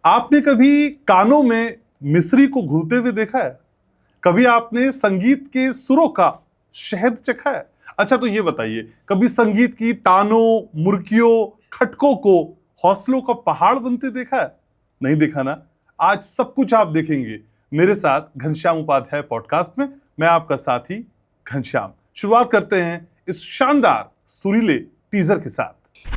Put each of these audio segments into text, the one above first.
आपने कभी कानों में मिश्री को घुलते हुए देखा है? कभी आपने संगीत के सुरों का शहद चखा है? अच्छा तो ये बताइए, कभी संगीत की तानों, मुर्कियों, खटकों को हौसलों का पहाड़ बनते देखा है? नहीं देखा ना? आज सब कुछ आप देखेंगे मेरे साथ घनश्याम उपाध्याय पॉडकास्ट में। मैं आपका साथी घनश्याम। शुरुआत करते हैं इस शानदार सुरीले टीजर के साथ।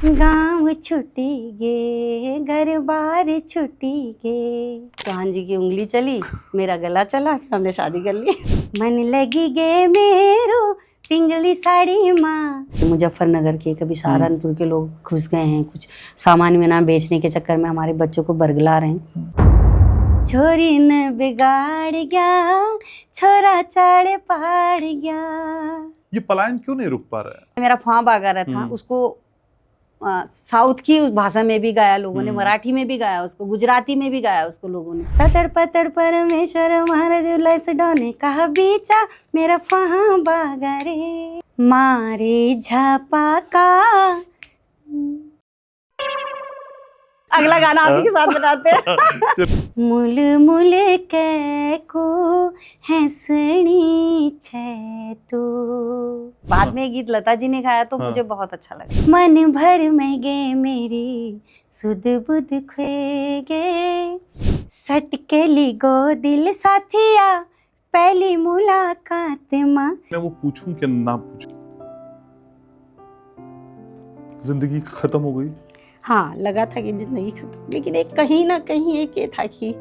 गाँव छुट्टी गे, घर बार छुट्टी गे, चौहान जी की उंगली चली, मेरा गला चला, फिर हमने शादी कर ली। मन लगी गे मेरो पिंगली साड़ी माँ। मुजफ्फरनगर के, कभी सहारनपुर के लोग घुस गए हैं, कुछ सामान में ना बेचने के चक्कर में हमारे बच्चों को बरगला रहे हैं। छोरी न बिगाड़ गया, छोरा चाड़े पाड़ गया। ये पलायन क्यों नहीं रुक पा रहा है? मेरा ख्वाब आ रहा था, उसको साउथ की भाषा में भी गाया लोगों ने, मराठी में भी गाया उसको, गुजराती में भी गाया उसको लोगों ने। सतड़ पतड़ परमेश्वर महाराज लैस डोने कहा बीचा मेरा फहाँ बागा रे, मारे झापा का। अगला गाना आप ही के साथ बनाते हैं। मुल मुल के को हंसनी छे तो। बाद में गीत लता जी ने गाया तो मुझे बहुत अच्छा लगा। मन भर में गे मेरी सुध बुध खुए गे, सटकेली गो दिल साथिया पहली मुलाकात माँ। मैं वो पूछूं क्या ना पूछूं? जिंदगी खत्म हो गई? हाँ, लगा था कि जिंदगी खत्म, लेकिन एक कहीं ना कहीं एक ये था कि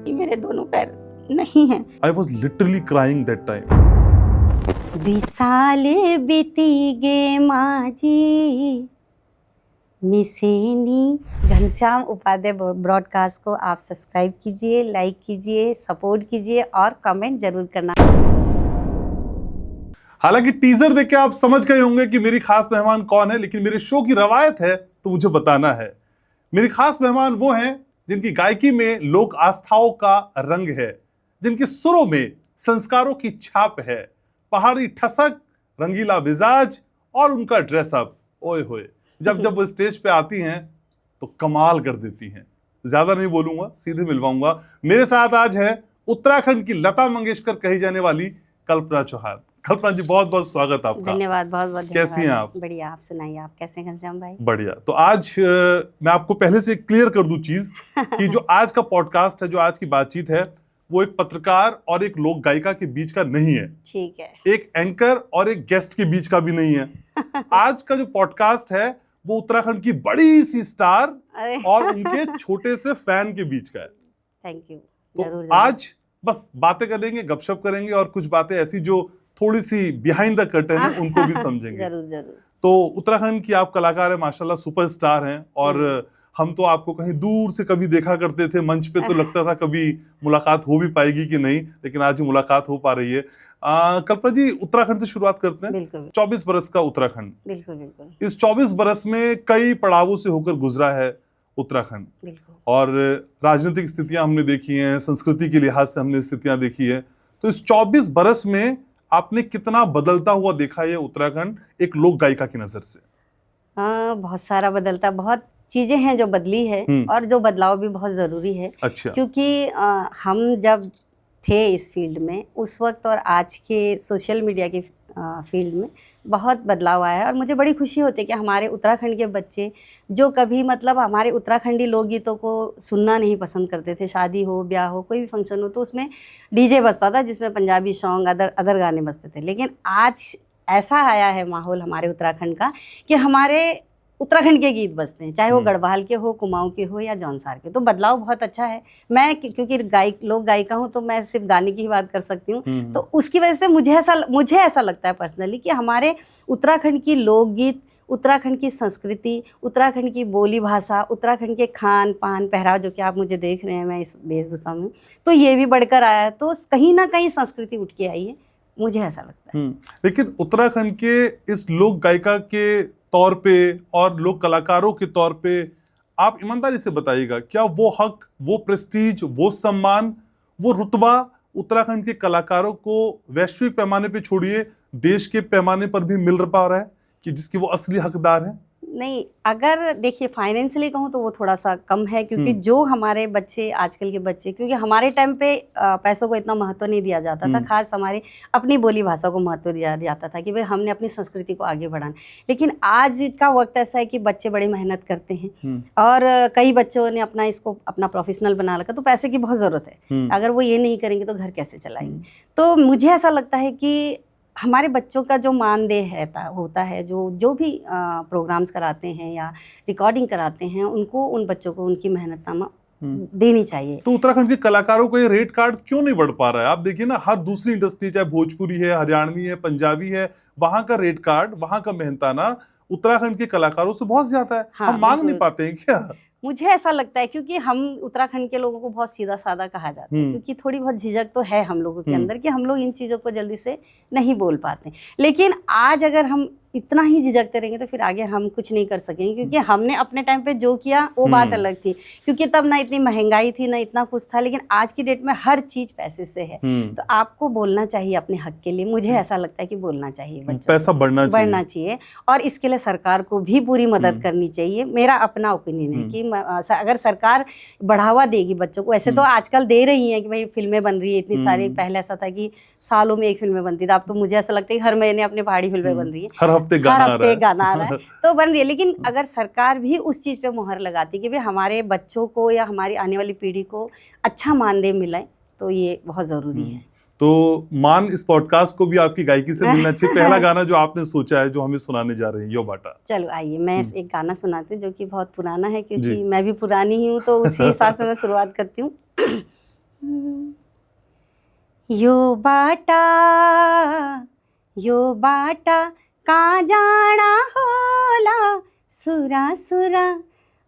मेरे दोनों पैर नहीं हैं। I was literally crying that time. 20 साल बीती गे माँ जी मिसेनी। घनश्याम उपाध्याय ब्रॉडकास्ट को आप सब्सक्राइब कीजिए, लाइक कीजिए, सपोर्ट कीजिए और कमेंट जरूर करना। हालांकि टीजर देख के आप समझ गए होंगे कि मेरी खास मेहमान कौन है, लेकिन मेरे शो की रवायत है तो मुझे बताना है। मेरी खास मेहमान वो हैं जिनकी गायकी में लोक आस्थाओं का रंग है, जिनके सुरों में संस्कारों की छाप है, पहाड़ी ठसक, रंगीला मिजाज और उनका ड्रेसअप। ओए होए, जब जब वो स्टेज पे आती हैं तो कमाल कर देती हैं। ज्यादा नहीं बोलूंगा, सीधे मिलवाऊंगा। मेरे साथ आज है उत्तराखंड की लता मंगेशकर कही जाने वाली कल्पना चौहान। कल्पना जी, बहुत बहुत स्वागत आपका। धन्यवाद, बहुत बहुत। कैसी हैं आप? बढ़िया, आप सुनाइए, आप कैसे हैं घनश्याम भाई? बढ़िया। तो आज मैं आपको पहले से क्लियर कर दूं चीज कि जो आज का पॉडकास्ट है, जो आज की बातचीत है, वो एक पत्रकार और एक लोक गायिका के बीच का नहीं है। ठीक है। एक एंकर और एक गेस्ट के बीच का भी नहीं है। आज का जो पॉडकास्ट है वो उत्तराखंड की बड़ी सी स्टार और उनके छोटे से फैन के बीच का है। Thank you. तो आज बस बातें करेंगे, गपशप करेंगे और कुछ बातें ऐसी जो थोड़ी सी बिहाइंड द कर्टन है उनको भी समझेंगे। जरूर जरूर। तो उत्तराखंड की आप कलाकार है, माशाल्लाह सुपरस्टार हैं, और हम तो आपको कहीं दूर से कभी देखा करते थे मंच पे, तो लगता था कभी मुलाकात हो भी पाएगी कि नहीं, लेकिन आज ही मुलाकात हो पा रही है। कल्पना जी, उत्तराखंड से शुरुआत करते हैं। बिल्कुल। 24 बरस का उत्तराखंड। बिल्कुल बिल्कुल। इस 24 बरस में कई पड़ावों से होकर गुजरा है उत्तराखंड। बिल्कुल। और राजनीतिक स्थितियां हमने देखी हैं, संस्कृति के लिहाज से हमने स्थितियां देखी है। तो इस 24 बरस में आपने कितना बदलता हुआ देखा है उत्तराखंड एक लोक गायिका की नजर से? बहुत सारा बदलता, बहुत चीजें हैं जो बदली है और जो बदलाव भी बहुत जरूरी है। अच्छा। क्योंकि हम जब थे इस फील्ड में उस वक्त और आज के सोशल मीडिया की फील्ड में बहुत बदलाव आया है, और मुझे बड़ी खुशी होती है कि हमारे उत्तराखंड के बच्चे जो कभी मतलब हमारे उत्तराखंडी लोकगीतों को सुनना नहीं पसंद करते थे, शादी हो, ब्याह हो, कोई भी फंक्शन हो तो उसमें डीजे बजता था जिसमें पंजाबी सॉन्ग, अदर गाने बजते थे। लेकिन आज ऐसा आया है माहौल हमारे उत्तराखंड का कि हमारे उत्तराखंड के गीत बजते हैं, चाहे वो गढ़वाल के हो, कुमाऊं के हो या जौनसार के। तो बदलाव बहुत अच्छा है। मैं क्योंकि लोक गायिका हूँ तो मैं सिर्फ गाने की ही बात कर सकती हूँ, तो उसकी वजह से मुझे ऐसा लगता है पर्सनली कि हमारे उत्तराखंड की लोकगीत, उत्तराखंड की संस्कृति, उत्तराखंड की बोली भाषा, उत्तराखंड के खान पान पहराव, जो कि आप मुझे देख रहे हैं मैं इस वेशभूषा में, तो ये भी बढ़कर आया है। तो कहीं ना कहीं संस्कृति उठ के आई है, मुझे ऐसा लगता है। लेकिन उत्तराखंड के इस लोक गायिका के तौर पे और लोक कलाकारों के तौर पे आप ईमानदारी से बताइएगा, क्या वो हक, वो प्रेस्टीज, वो सम्मान, वो रुतबा उत्तराखंड के कलाकारों को वैश्विक पैमाने पे छोड़िए, देश के पैमाने पर भी मिल पा रहा है कि जिसकी वो असली हकदार है? नहीं, अगर देखिए फाइनेंशियली कहूँ तो वो थोड़ा सा कम है, क्योंकि जो हमारे बच्चे आजकल के बच्चे, क्योंकि हमारे टाइम पे पैसों को इतना महत्व नहीं दिया जाता था, खास हमारी अपनी बोली भाषा को महत्व दिया जाता था कि भाई हमने अपनी संस्कृति को आगे बढ़ाना। लेकिन आज का वक्त ऐसा है कि बच्चे बड़ी मेहनत करते हैं और कई बच्चों ने इसको अपना प्रोफेशनल बना रखा, तो पैसे की बहुत ज़रूरत है। अगर वो ये नहीं करेंगे तो घर कैसे चलाएंगे? तो मुझे ऐसा लगता है कि हमारे बच्चों का जो मानदेय होता है, जो भी प्रोग्राम्स कराते हैं या रिकॉर्डिंग कराते हैं, उनको उन बच्चों को उनकी मेहनतनामा देनी चाहिए। तो उत्तराखंड के कलाकारों का ये रेट कार्ड क्यों नहीं बढ़ पा रहा है? आप देखिए ना, हर दूसरी इंडस्ट्री, चाहे भोजपुरी है, हरियाणवी है, पंजाबी है, वहां का रेट कार्ड, वहां का मेहनताना उत्तराखंड के कलाकारों से बहुत ज्यादा है। हाँ, हम मांग नहीं पाते हैं क्या? मुझे ऐसा लगता है क्योंकि हम उत्तराखंड के लोगों को बहुत सीधा साधा कहा जाता है, क्योंकि थोड़ी बहुत झिझक तो है हम लोगों के अंदर कि हम लोग इन चीज़ों को जल्दी से नहीं बोल पाते। लेकिन आज अगर हम इतना ही झिझकते रहेंगे तो फिर आगे हम कुछ नहीं कर सकेंगे, क्योंकि हमने अपने टाइम पे जो किया वो बात अलग थी, क्योंकि तब ना इतनी महंगाई थी ना इतना कुछ था। लेकिन आज की डेट में हर चीज पैसे से है, तो आपको बोलना चाहिए अपने हक के लिए। मुझे ऐसा लगता है कि बोलना चाहिए, बच्चों पैसा बढ़ना चाहिए और इसके लिए सरकार को भी पूरी मदद करनी चाहिए। मेरा अपना ओपिनियन है कि अगर सरकार बढ़ावा देगी बच्चों को, ऐसे तो आजकल दे रही है कि भाई फिल्में बन रही है इतनी सारी। पहले ऐसा था कि सालों में एक फिल्में बनती थी, अब तो मुझे ऐसा लगता है कि हर महीने अपनी पहाड़ी फिल्में बन रही है, हर हफ्ते गाना आ रहा है तो बन रही है। लेकिन अगर सरकार भी उस चीज पे मुहर लगाती कि भाई हमारे बच्चों को या हमारी आने वाली पीढ़ी को अच्छा मानदेय मिले, तो ये बहुत जरूरी है। तो मान, इस पॉडकास्ट को भी आपकी गायकी से मिलना चाहिए। पहला गाना जो आपने सोचा है, जो हमें सुनाने जा रहे हैं, यो बाटा। चलो आइए, मैं एक गाना सुनाती हूँ जो कि बहुत पुराना है, क्योंकि मैं भी पुरानी ही हूँ, तो उसी हिसाब से मैं शुरुआत करती हूँ। यो बाटा का जाना होला, सुरा सुरा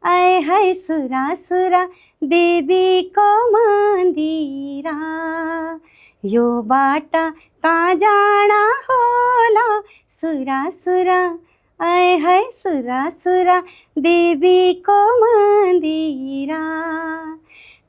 आए है सुरा सुरा देवी को मंदिरा। यो बाटा का जाना होला, सुरा सुरा आए है सुरा सुरा देवी को मंदिरा।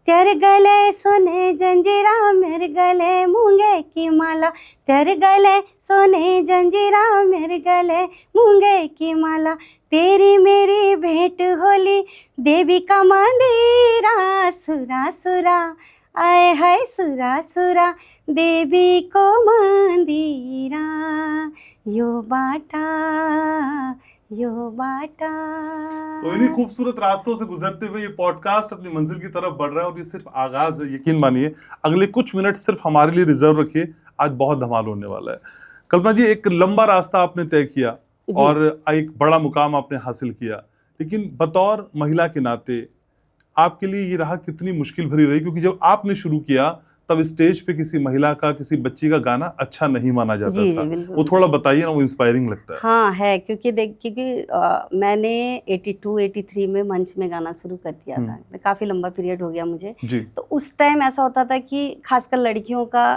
तेरे गले सोने जंजीरा, मेरे गले मूंगे की माला। तेरे गले सोने जंजीरा, मेरे गले मूंगे की माला। तेरी मेरी भेंट होली देवी का मंदिरा। सुरा सुरा आए है सुरा सुरा देवी को मंदिरा। यो बाटा यो बाटा। तो इन्हीं खूबसूरत रास्तों से गुजरते हुए ये पॉडकास्ट अपनी मंजिल की तरफ बढ़ रहा है, और ये सिर्फ आगाज है। यकीन मानिए, अगले कुछ मिनट सिर्फ हमारे लिए रिजर्व रखिए, आज बहुत धमाल होने वाला है। कल्पना जी, एक लंबा रास्ता आपने तय किया और एक बड़ा मुकाम आपने हासिल किया, लेकिन बतौर महिला के नाते आपके लिए ये राह कितनी मुश्किल भरी रही? क्योंकि जब आपने शुरू किया तब स्टेज पे किसी महिला का, किसी बच्ची का गाना अच्छा नहीं माना जाता था। वो थोड़ा बताइए ना, वो इंस्पायरिंग लगता है। हाँ है, क्योंकि मैंने 82-83 में मंच में गाना शुरू कर दिया था, काफ़ी लंबा पीरियड हो गया मुझे जी। तो उस टाइम ऐसा होता था कि खासकर लड़कियों का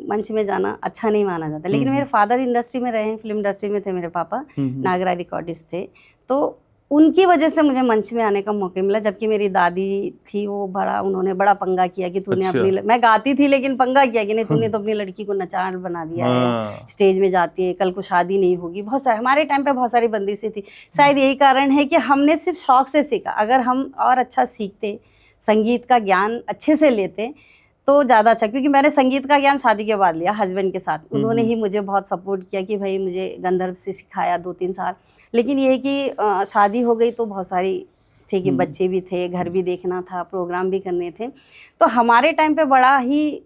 मंच में जाना अच्छा नहीं माना जाता। लेकिन मेरे फादर इंडस्ट्री में रहे हैं, फिल्म इंडस्ट्री में थे मेरे पापा, नागरा रिकॉर्डिस्ट थे, तो उनकी वजह से मुझे मंच में आने का मौका मिला। जबकि मेरी दादी थी, वो उन्होंने बड़ा पंगा किया कि तूने मैं गाती थी लेकिन पंगा किया कि नहीं, तूने तो अपनी लड़की को नचाड़ बना दिया है, स्टेज में जाती है, कल को शादी नहीं होगी। बहुत सारे हमारे टाइम पे बहुत सारी बंदिशें थी। शायद यही कारण है कि हमने सिर्फ शौक से सीखा। अगर हम और अच्छा सीखते, संगीत का ज्ञान अच्छे से लेते तो ज़्यादा अच्छा। क्योंकि मैंने संगीत का ज्ञान शादी के बाद लिया हस्बैंड के साथ। उन्होंने ही मुझे बहुत सपोर्ट किया कि भाई मुझे गंधर्व से सिखाया 2-3 साल। लेकिन ये है कि शादी हो गई तो बहुत सारी थी कि बच्चे भी थे, घर भी देखना था, प्रोग्राम भी करने थे। तो हमारे टाइम पे बड़ा ही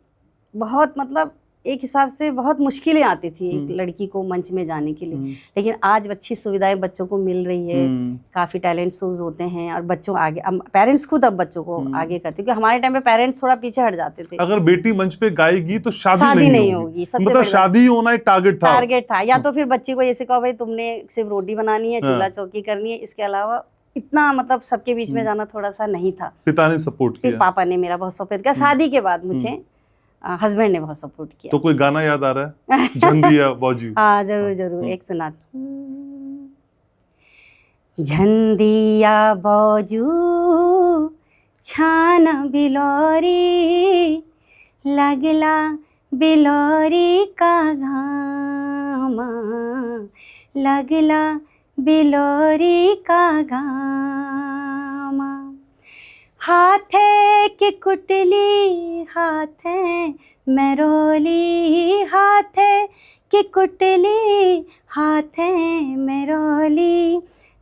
बहुत मतलब एक हिसाब से बहुत मुश्किलें आती थी एक लड़की को मंच में जाने के लिए। लेकिन आज अच्छी सुविधाएं बच्चों को मिल रही है, काफ़ी टैलेंट शोज होते हैं और बच्चों आगे, पेरेंट्स खुद अब बच्चों को आगे करते, क्योंकि हमारे टाइम पे पेरेंट्स थोड़ा पीछे हट जाते थे। अगर बेटी मंच पे गाएगी तो शादी नहीं होगी। सबसे मतलब शादी होना एक टारगेट था। या तो फिर बच्ची को ये सिखाओ भाई तुमने सिर्फ रोटी बनानी है, चूल्हा चौकी करनी है, इसके अलावा इतना मतलब सबके बीच में जाना थोड़ा सा नहीं था। पिता ने सपोर्ट किया, फिर पापा ने मेरा बहुत सपोर्ट किया। शादी के बाद मुझे हस्बैंड ने बहुत सपोर्ट किया। तो कोई गाना याद आ रहा है? झंडिया बाजू। हाँ जरूर जरूर, एक सुना। झंडिया बाजू छान बिलोरी, लगला बिलोरी का घामा, लगला बिलोरी का गामा, हाथे की कुटली हाथे मेरोली, हाथे की कुटली हाथे मेरोली,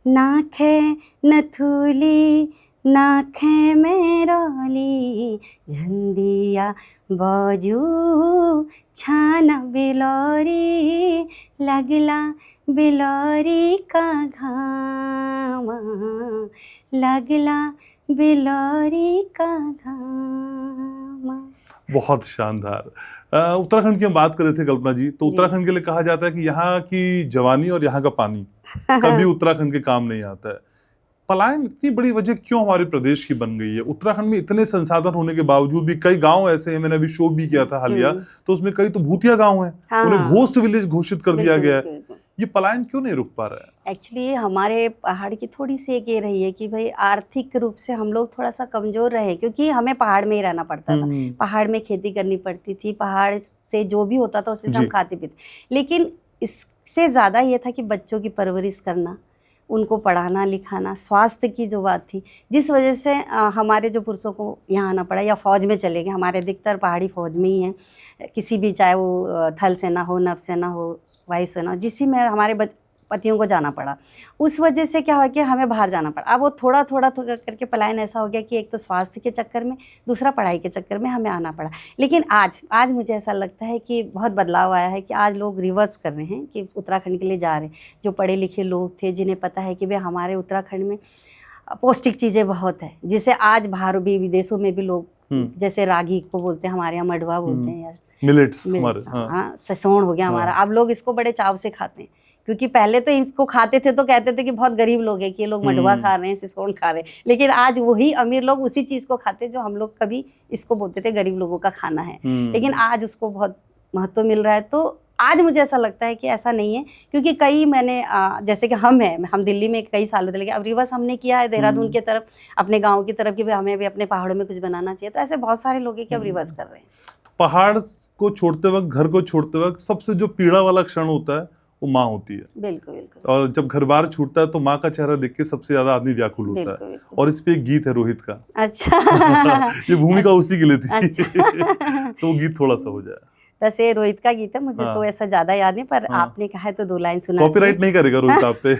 नाखे नथुली नाखे मेरोली, झंडिया बाजू छाना बिलोरी, लगला बिलोरी का घामा, लगला बिलोरी का घामा। बहुत शानदार। उत्तराखंड की हम बात कर रहे थे कल्पना जी, तो उत्तराखंड के लिए कहा जाता है कि यहाँ की जवानी और यहाँ का पानी कभी उत्तराखंड के काम नहीं आता है। पलायन इतनी बड़ी वजह क्यों हमारे प्रदेश की बन गई है? उत्तराखंड में इतने संसाधन होने के बावजूद भी कई गांव ऐसे हैं, मैंने अभी शो भी किया था हालिया, तो उसमें कई तो भूतिया गांव हैं, हाँ, उन्हें हाँ। घोस्ट विलेज घोषित कर दिया बिल्कुल, गया है। बिल्कुल। ये पलायन क्यों नहीं रुक पा रहा है? एक्चुअली हमारे पहाड़ की थोड़ी सी एक ये रही है कि भाई आर्थिक रूप से हम लोग थोड़ा सा कमज़ोर रहे, क्योंकि हमें पहाड़ में ही रहना पड़ता था, पहाड़ में खेती करनी पड़ती थी, पहाड़ से जो भी होता था उससे हम जी। खाते पीते। लेकिन इससे ज़्यादा ये था कि बच्चों की परवरिश करना, उनको पढ़ाना लिखाना, स्वास्थ्य की जो बात थी, जिस वजह से हमारे जो पुरुषों को यहाँ आना पड़ा या फ़ौज में चले गए। हमारे अधिकतर पहाड़ी फ़ौज में ही हैं, किसी भी, चाहे वो थल सेना हो, नभ सेना हो, वायुसेना, जिसी में हमारे पतियों को जाना पड़ा। उस वजह से क्या हो कि हमें बाहर जाना पड़ा। अब वो थोड़ा थोड़ा करके पलायन ऐसा हो गया कि एक तो स्वास्थ्य के चक्कर में, दूसरा पढ़ाई के चक्कर में हमें आना पड़ा। लेकिन आज मुझे ऐसा लगता है कि बहुत बदलाव आया है कि आज लोग रिवर्स कर रहे हैं कि उत्तराखंड के लिए जा रहे हैं। जो पढ़े लिखे लोग थे, जिन्हें पता है कि भाई हमारे उत्तराखंड में पौष्टिक चीज़ें बहुत है, जिसे आज बाहर भी विदेशों में भी लोग, जैसे रागी को बोलते हैं, हमारे यहाँ मडवा बोलते हैं, मिलेट्स, हाँ, ससोण हो गया हमारा। अब लोग इसको बड़े चाव से खाते हैं, क्योंकि पहले तो इसको खाते थे तो कहते थे कि बहुत गरीब लोग हैं कि ये लोग मडवा खा रहे हैं, सिसोन खा रहे हैं। लेकिन आज वही अमीर लोग उसी चीज़ को खाते हैं जो हम लोग कभी इसको बोलते थे गरीब लोगों का खाना है। लेकिन आज उसको बहुत महत्व मिल रहा है। तो आज मुझे ऐसा लगता है कि ऐसा नहीं है, क्योंकि कई मैंने जैसे कि हम दिल्ली में कई सालों से, लेकिन अब रिवर्स हमने किया है देहरादून की तरफ, अपने गाँव की तरफ, कि भाई हमें भी अपने पहाड़ों में कुछ बनाना चाहिए। तो ऐसे बहुत सारे लोग हैं कि अब रिवर्स कर रहे हैं। पहाड़ को छोड़ते वक्त, घर को छोड़ते वक्त सबसे जो पीड़ा वाला क्षण होता है वो माँ होती है। बिल्कुल बिल्कुल। और जब घर बार छूटता है तो माँ का चेहरा देख के सबसे ज्यादा आदमी व्याकुल होता है। बिल्कुल। और इस पे एक गीत है रोहित का। अच्छा। ये भूमिका उसी के लिए थी। अच्छा। तो वो गीत थोड़ा सा हो जाए। वैसे रोहित का गीत है, मुझे तो ऐसा ज्यादा याद नहीं, पर आपने कहा है तो 2 लाइन सुना। कॉपीराइट नहीं करेगा रोहित आप पे।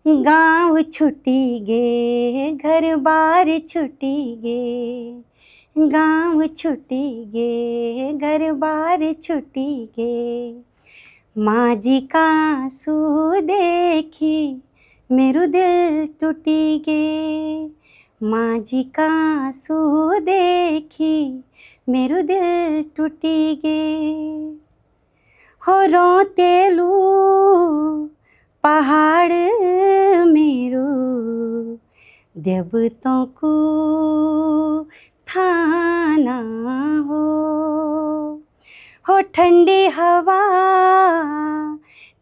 गाँव छुट्टी गे, घर बार छुट्टी गे, गाँव छुट्टी गे, घर बार छुट्टी गे, माँ जी का आंसू देखी मेरू दिल टूटी गे, माँ जी का आंसू देखी मेरू दिल टूटी गे, हो रोते लू पहाड़ मेरो देवतों को थाना हो ठंडी हवा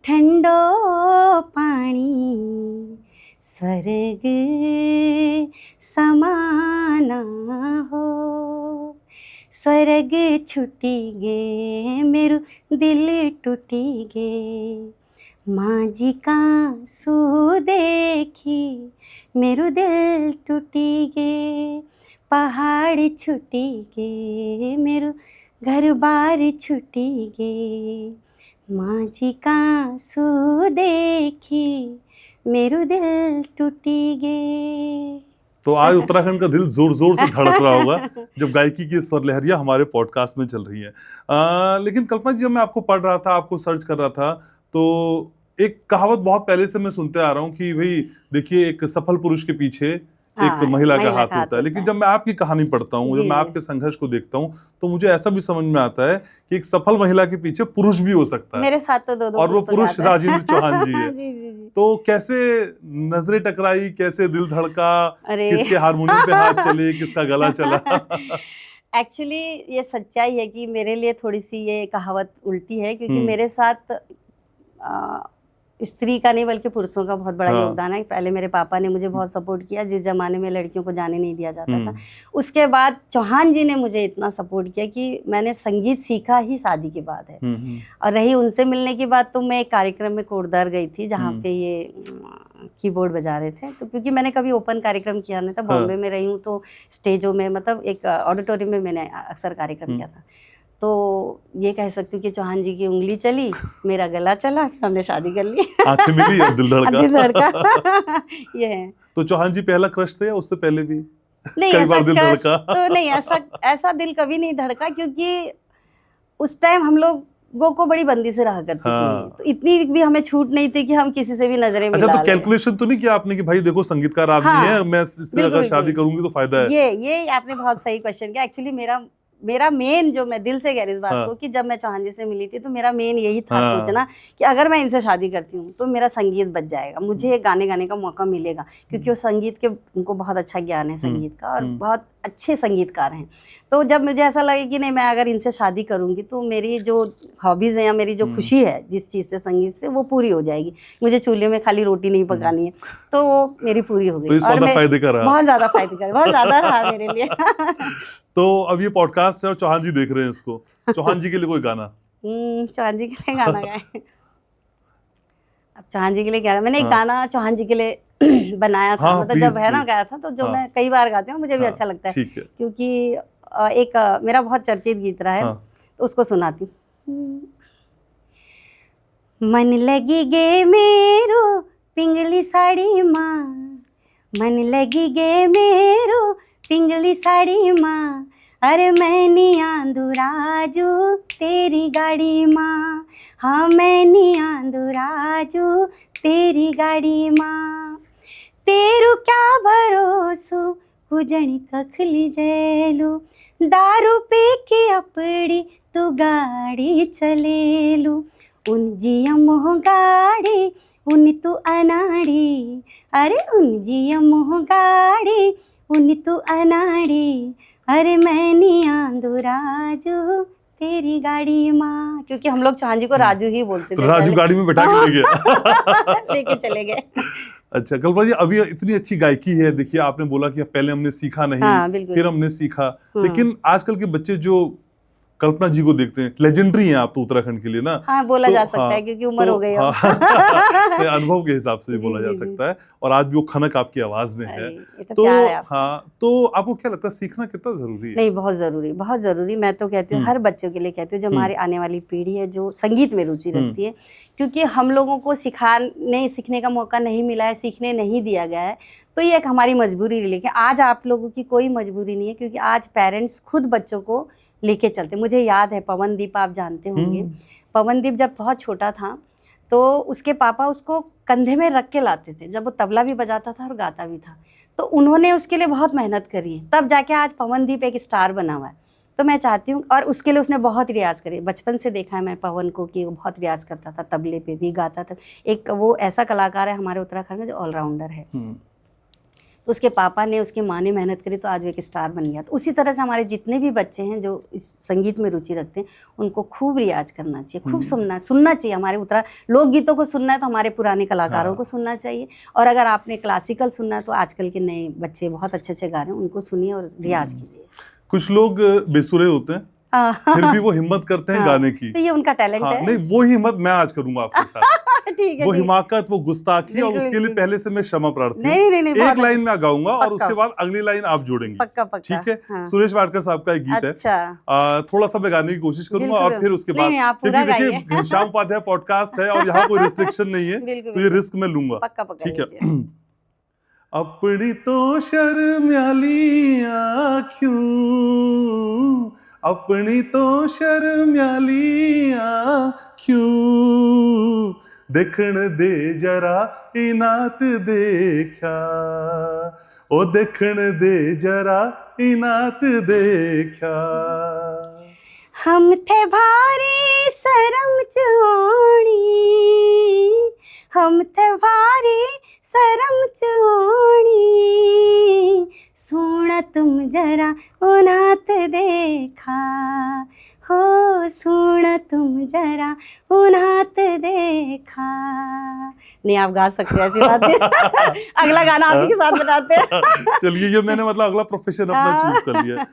ठंडो पानी, स्वर्ग समाना हो, स्वर्ग छुट्टी गे मेरू दिल टूटी गे, माँ जी का आंसू देखी मेरू दिल टूटी गे, पहाड़ छुट्टी गे मेरू घर बार छुट्टी गे, माँ जी का आंसू देखी मेरू दिल टूटी गे। तो आज उत्तराखंड का दिल जोर जोर से धड़क रहा होगा जब गायकी की स्वर लहरियां हमारे पॉडकास्ट में चल रही हैं। लेकिन कल्पना जी, जब मैं आपको पढ़ रहा था, आपको सर्च कर रहा था, तो एक कहावत बहुत पहले से मैं सुनते आ रहा हूँ कि भाई देखिए, एक सफल पुरुष के पीछे एक महिला का हाथ होता है। लेकिन जब मैं आपकी कहानी पढ़ता हूँ, जब मैं आपके संघर्ष को देखता हूँ, तो मुझे ऐसा भी समझ में आता है कि एक सफल महिला के पीछे पुरुष भी हो सकता है। मेरे साथ तो 2 और वो पुरुष राजेंद्र चौहान जी है। जी। तो कैसे नजरें टकराई, कैसे दिल धड़का, किसके हारमोनियम पे हाथ चले, किसका गला चला? एक्चुअली ये सच्चाई है कि मेरे लिए थोड़ी सी ये कहावत उल्टी है, क्योंकि मेरे साथ स्त्री का नहीं बल्कि पुरुषों का बहुत बड़ा हाँ। योगदान है। पहले मेरे पापा ने मुझे बहुत सपोर्ट किया, जिस ज़माने में लड़कियों को जाने नहीं दिया जाता था। उसके बाद चौहान जी ने मुझे इतना सपोर्ट किया कि मैंने संगीत सीखा ही शादी के बाद है। और रही उनसे मिलने की बात, तो मैं एक कार्यक्रम में कोटद्वार गई थी जहाँ पे ये कीबोर्ड बजा रहे थे। तो क्योंकि मैंने कभी ओपन कार्यक्रम किया नहीं था, बॉम्बे में रही हूँ, तो स्टेजों में मतलब एक ऑडिटोरियम में मैंने अक्सर कार्यक्रम किया था। तो ये कह सकती हूँ कि चौहान जी की उंगली चली, मेरा गला चला, फिर हमने शादी कर ली। आंखें मिली अब दिल धड़का। दिल धड़का। ये है। तो चौहान जी पहला क्रश थे या उससे पहले भी नहीं, कई ऐसा बार दिल क्रश धड़का? तो नहीं, ऐसा दिल कभी नहीं धड़का, क्योंकि उस टाइम हम लोगों को बड़ी बंदी से रहा करती हाँ। थी, तो इतनी भी हमें छूट नहीं थी कि हम किसी से भी नजरें अच्छा, मिला तो लें। कैलकुलेशन तो नहीं किया आपने कि भाई देखो संगीतकार आदमी हाँ, है, मैं इससे बिल्कुल, अगर शादी बिल्कुल। करूंगी तो फायदा है? ये आपने बहुत सही क्वेश्चन किया। एक्चुअली मेरा मेन, जो मैं दिल से कह रही इस बात हाँ। को, कि जब मैं चौहान जी से मिली थी तो मेरा मेन यही था हाँ। सोचना कि अगर मैं इनसे शादी करती हूँ तो मेरा संगीत बच जाएगा, मुझे गाने गाने का मौका मिलेगा, क्योंकि वो संगीत के, उनको बहुत अच्छा ज्ञान है संगीत का और बहुत अच्छे संगीतकार हैं। तो जब मुझे ऐसा लगे कि नहीं, मैं अगर इनसे शादी करूँगी तो मेरी जो हॉबीज़ हैं या मेरी जो खुशी है जिस चीज़ से, संगीत से, वो पूरी हो जाएगी। मुझे चूल्हे में खाली रोटी नहीं पकानी है, तो वो मेरी पूरी हो गई। तो ये और सौदा मैं फायदे का रहा। बहुत ज़्यादा फायदे का, बहुत ज़्यादा रहा मेरे लिए। तो अब ये पॉडकास्ट है और चौहान जी देख रहे हैं इसको, चौहान जी के लिए कोई गाना? चौहान जी के लिए गाना गाए। अब चौहान जी के लिए गाना, मैंने एक हाँ। गाना चौहान जी के लिए बनाया था, हाँ, मतलब please, जब है ना please। गाया था, तो जो हाँ। मैं कई बार गाती हूँ, मुझे भी हाँ, अच्छा लगता है, ठीक है। क्योंकि एक मेरा बहुत चर्चित गीत रहा है। हाँ। तो उसको सुनाती हूँ। मन लगी गे मेरो पिंगली साड़ी माँ, मन लगी गे मेरो पिंगली साड़ी माँ, अरे मैं नहीं आंदू राजू तेरी गाड़ी माँ, हाँ मैं नहीं आंदू राजू तेरी गाड़ी माँ, तेरू क्या भरोसो कुजणी कखली जैलू, दारू पे के अपड़ी तू गाड़ी चलेलू, उन जिया मोह गाड़ी उन तू अनाड़ी, अरे उन जिया मोह गाड़ी उन तू अनाड़ी, अरे मैं नहीं आंदू राजू तेरी गाड़ी माँ। क्योंकि हम लोग चौहान जी को राजू ही बोलते थे। तो राजू गाड़ी में बैठा के ले गया। लेके चले गए। अच्छा कल्पना जी, अभी इतनी अच्छी गायकी है, देखिए आपने बोला कि पहले हमने सीखा नहीं, हाँ, बिल्कुल। फिर हमने सीखा, लेकिन आजकल के बच्चे जो कल्पना जी को देखते हैं, लेजेंडरी हैं आप तो उत्तराखंड के लिए ना। हाँ, बोला तो, जा सकता हाँ, है, क्योंकि उम्र तो, हो गई हाँ, अब। अनुभव के हिसाब से जी, बोला जा जी, सकता है, और आज भी वो खनक आपकी आवाज में अरे, है। ये तो तो प्यार है आपका। हाँ, तो आपको क्या लगता है सीखना कितना जरूरी है? नहीं, बहुत ज़रूरी, बहुत ज़रूरी। मैं तो कहती हूँ हर बच्चों के लिए कहती हूँ, जो हमारी आने वाली पीढ़ी है जो संगीत में रुचि रखती है, क्योंकि हम लोगों को सीखने का मौका नहीं मिला है, सीखने नहीं दिया गया है, तो ये एक हमारी मजबूरी है। लेकिन आज आप लोगों की कोई मजबूरी नहीं है, क्योंकि आज पेरेंट्स खुद बच्चों को लेके चलते। मुझे याद है पवनदीप, आप जानते होंगे, पवनदीप जब बहुत छोटा था तो उसके पापा उसको कंधे में रख के लाते थे, जब वो तबला भी बजाता था और गाता भी था, तो उन्होंने उसके लिए बहुत मेहनत करी है, तब जाके आज पवनदीप एक स्टार बना हुआ है। तो मैं चाहती हूँ, और उसके लिए उसने बहुत रियाज़ करी, बचपन से देखा है मैं पवन को कि वो बहुत रियाज़ करता था, तबले पे भी गाता था। एक वो ऐसा कलाकार है हमारे उत्तराखंड में जो ऑलराउंडर है। तो उसके पापा ने, उसकी माँ ने मेहनत करी, तो आज वो एक स्टार बन गया। तो उसी तरह से हमारे जितने भी बच्चे हैं जो इस संगीत में रुचि रखते हैं, उनको खूब रियाज करना चाहिए, खूब सुनना चाहिए। हमारे लोकगीतों को सुनना है तो हमारे पुराने कलाकारों को सुनना चाहिए, और अगर आपने क्लासिकल सुनना है तो आजकल के नए बच्चे बहुत अच्छे अच्छे गा रहे हैं, उनको सुनिए और रियाज कीजिए। कुछ लोग बेसुरे होते हैं, फिर भी वो हिम्मत करते हैं गाने की, तो ये उनका टैलेंट है। नहीं वो हिम्मत मैं आज करूंगा आपके साथ। ठीक है, वो हिमाकत, वो गुस्ताखी, और उसके लिए पहले से मैं क्षमा प्रार्थी हूँ। नहीं, एक लाइन मैं गाऊंगा और उसके बाद अगली लाइन आप जोड़ेंगे। पक्का। ठीक है। हाँ। सुरेश वाडकर साहब का एक गीत है, थोड़ा सा मैं गाने की कोशिश करूंगा और फिर उसके बाद, क्योंकि देखिए घनश्याम उपाध्याय पॉडकास्ट है और यहाँ कोई रिस्ट्रिक्शन नहीं है, तो ये रिस्क मैं लूंगा। ठीक है। अपनी तो शर्म्याली आँखों, अपनी तो शर्म्याली आँखों, देखण दे जरा इनात देखा, ओ देखण दे जरा इनात देखा। हम थे भारी शर्म चोड़ी, हम थे भारी शर्म चोड़ी, सोना तुम जरा उनात देखा, हो सोना तुम जरा उनात देखा। नहीं आप गा सकते हैं, ऐसी बात है। अगला गाना आप ही के साथ बनाते हैं। चलिए, ये मैंने मतलब अगला प्रोफेशन अपना चूज कर लिया।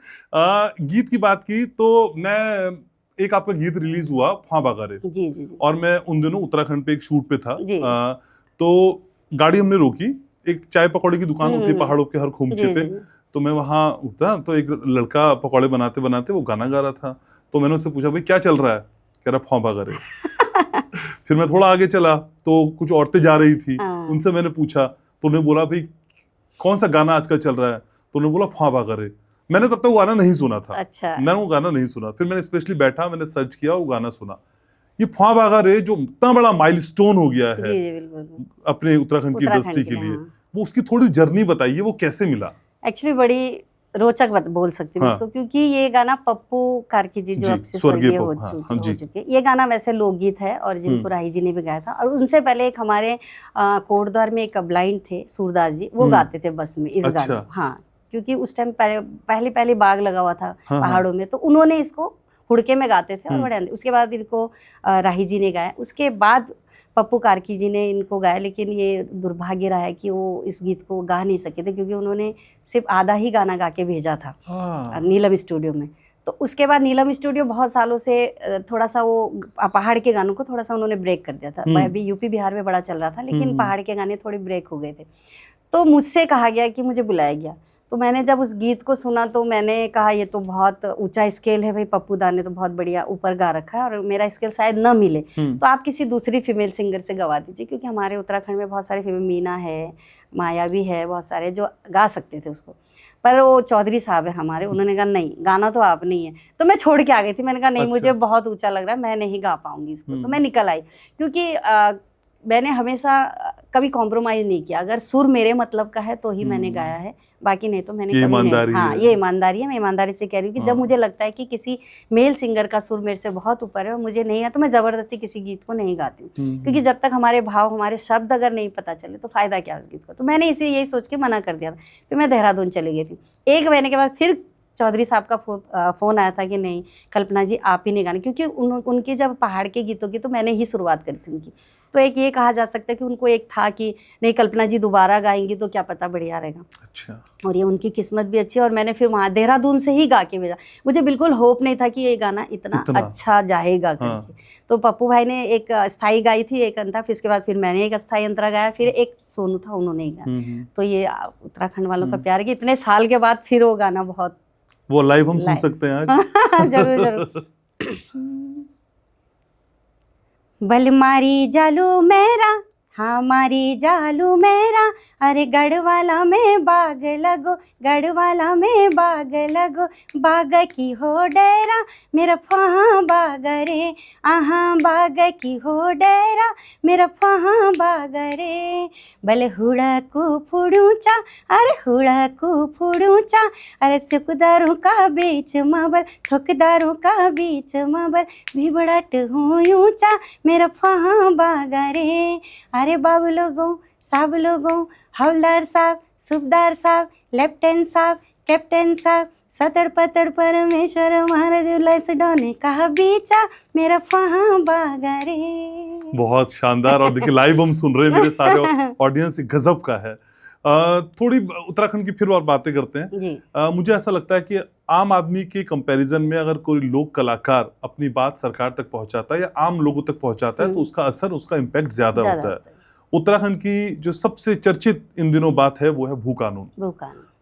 गीत की बात की तो मैं एक आपका गीत रिलीज हुआ ख्वाब आगारे, जी जी जी और मैं उन दिनों उत्तराखंड पे एक शूट पे था। जी। तो गाड़ी हमने रोकी, एक चाय पकौड़े की दुकान होती है पहाड़ों के हर खूमचे जी पे, जी जी। तो मैं वहां उतरा तो एक लड़का पकौड़े बनाते बनाते वो गाना गा रहा था। तो मैंने उससे पूछा भाई क्या चल रहा है, कह रहा ख्वाब आगारे। फिर मैं थोड़ा आगे चला तो कुछ औरतें जा रही थी, हाँ। उनसे मैंने पूछा तो उन्होंने बोला भाई कौन सा गाना आजकल चल रहा है, तो उन्होंने बोला ख्वाब आगारे। मैंने तब तक वो गाना नहीं सुना था, अच्छा। मैंने वो गाना नहीं सुना। फिर मैंने स्पेशली बैठा, मैंने सर्च किया, वो गाना सुना। ये ख्वाब आगारे जो इतना बड़ा माइलस्टोन हो गया है जी जी बिल्कुल। अपने उत्तराखंड की इंडस्ट्री के लिए, हाँ। वो उसकी थोड़ी जर्नी बताइए, वो कैसे मिला? एक्चुअली बड़ी रोचक बोल सकती हूँ हाँ। इसको, क्योंकि ये गाना पप्पू कार्की जी जो जी, अब से स्वर्गीय स्वर्गीय पप्पू, हाँ, जी। हो चुके, ये गाना वैसे लोकगीत है और जिनको राही जी ने भी गाया था। और उनसे पहले एक हमारे कोटद्वार में एक ब्लाइंड थे सूरदास जी, वो गाते थे बस में इस अच्छा। गाने। हाँ, क्योंकि उस टाइम पहले बाग लगा हुआ था हाँ, पहाड़ों में, तो उन्होंने इसको हुड़के में गाते थे और हम्म। बड़े उसके बाद इनको राही जी ने गाया, उसके बाद पप्पू कार्की जी ने इनको गाया। लेकिन ये दुर्भाग्य रहा है कि वो इस गीत को गा नहीं सके थे, क्योंकि उन्होंने सिर्फ आधा ही गाना गा के भेजा था नीलम स्टूडियो में। तो उसके बाद नीलम स्टूडियो बहुत सालों से थोड़ा सा वो पहाड़ के गानों को थोड़ा सा उन्होंने ब्रेक कर दिया था। अभी यूपी बिहार में बड़ा चल रहा था, लेकिन पहाड़ के गाने थोड़े ब्रेक हो गए थे। तो मुझसे कहा गया कि मुझे बुलाया गया, तो मैंने जब उस गीत को सुना तो मैंने कहा ये तो बहुत ऊंचा स्केल है भाई, पप्पू दा ने तो बहुत बढ़िया ऊपर गा रखा है और मेरा स्केल शायद न मिले, तो आप किसी दूसरी फीमेल सिंगर से गवा दीजिए, क्योंकि हमारे उत्तराखंड में बहुत सारी फीमेल, मीना है, माया भी है, बहुत सारे जो गा सकते थे उसको। पर वो चौधरी साहब है हमारे, उन्होंने कहा नहीं गाना तो आप नहीं है। तो मैं छोड़ के आ गई थी, मैंने कहा नहीं मुझे बहुत ऊंचा लग रहा है, मैं नहीं गा पाऊंगी इसको। तो मैं निकल आई, क्योंकि मैंने हमेशा कभी कॉम्प्रोमाइज़ नहीं किया। अगर सुर मेरे मतलब का है तो ही मैंने गाया है, बाकी नहीं तो मैंने कभी नहीं। हाँ, ये ईमानदारी है, मैं ईमानदारी से कह रही हूँ कि जब मुझे लगता है कि किसी मेल सिंगर का सुर मेरे से बहुत ऊपर है और मुझे नहीं है, तो मैं ज़बरदस्ती किसी गीत को नहीं गाती हूँ, क्योंकि जब तक हमारे भाव, हमारे शब्द अगर नहीं पता चले तो फ़ायदा क्या उस गीत का। तो मैंने इसे यही सोच के मना कर दिया था। फिर मैं देहरादून चली गई थी। 1 महीने के बाद फिर चौधरी साहब का फ़ोन आया था कि नहीं कल्पना जी आप ही नहीं गाने, क्योंकि उनके जब पहाड़ के गीतों की तो मैंने ही शुरुआत करी थी उनकी। तो एक ये कहा जा सकता है कि उनको एक था कि नहीं कल्पना जी दोबारा गाएंगी तो क्या पता बढ़िया रहेगा। अच्छा। और ये उनकी किस्मत भी अच्छी है, और मैंने फिर वहाँ देहरादून से ही गा के भेजा। मुझे बिल्कुल होप नहीं था कि ये गाना इतना अच्छा जाएगा करके। तो पप्पू भाई ने एक स्थाई गाई थी, एक अंतरा, फिर उसके बाद फिर मैंने एक अस्थाई अंतरा गाया, फिर एक सोनू था उन्होंने ही गाया। तो ये उत्तराखंड वालों का प्यार है कि इतने साल के बाद फिर वो गाना बहुत वो लाइव हम सुन सकते हैं आज? जरूर जरूर। बलमारी जालू मेरा, हाँ मारी जालू मेरा, अरे गढ़वाला में बाग लगो, गढ़वाला में बाग लगो, बाग की हो डेरा मेरा फहाँ बाग रे, आहाँ बाग की हो डेरा मेरा फहाँ बाग रे। बल हुड़ा को फुड़ूचा, अरे हुड़ा को फुड़ूचा, अरे सुखदारों का बीच मबल, थुकदारों का बीच मबल, भिबड़ट हूँ ऊँचा मेरा फहाँ बाग रे। अरे बाबू लोगों, साहब लोगों, हवलदार साहब, सूबेदार साहब, लेफ्टिनेंट साहब, कैप्टन साहब, सतड़ पतड़ परमेश्वर महाराज उल्लास डोने कहा बीचा मेरा फहाँ बागा रे। बहुत शानदार। और देखिए लाइव हम सुन रहे हैं, मेरे सारे ऑडियंस गजब का है। थोड़ी उत्तराखंड की फिर और बातें करते हैं जी। मुझे ऐसा लगता है कि आम आदमी के कंपैरिजन में अगर कोई लोक कलाकार अपनी बात सरकार तक पहुंचाता है या आम लोगों तक पहुंचाता है तो उसका असर, उसका इम्पैक्ट ज्यादा होता है। उत्तराखंड की जो सबसे चर्चित इन दिनों बात है वो है भू कानून।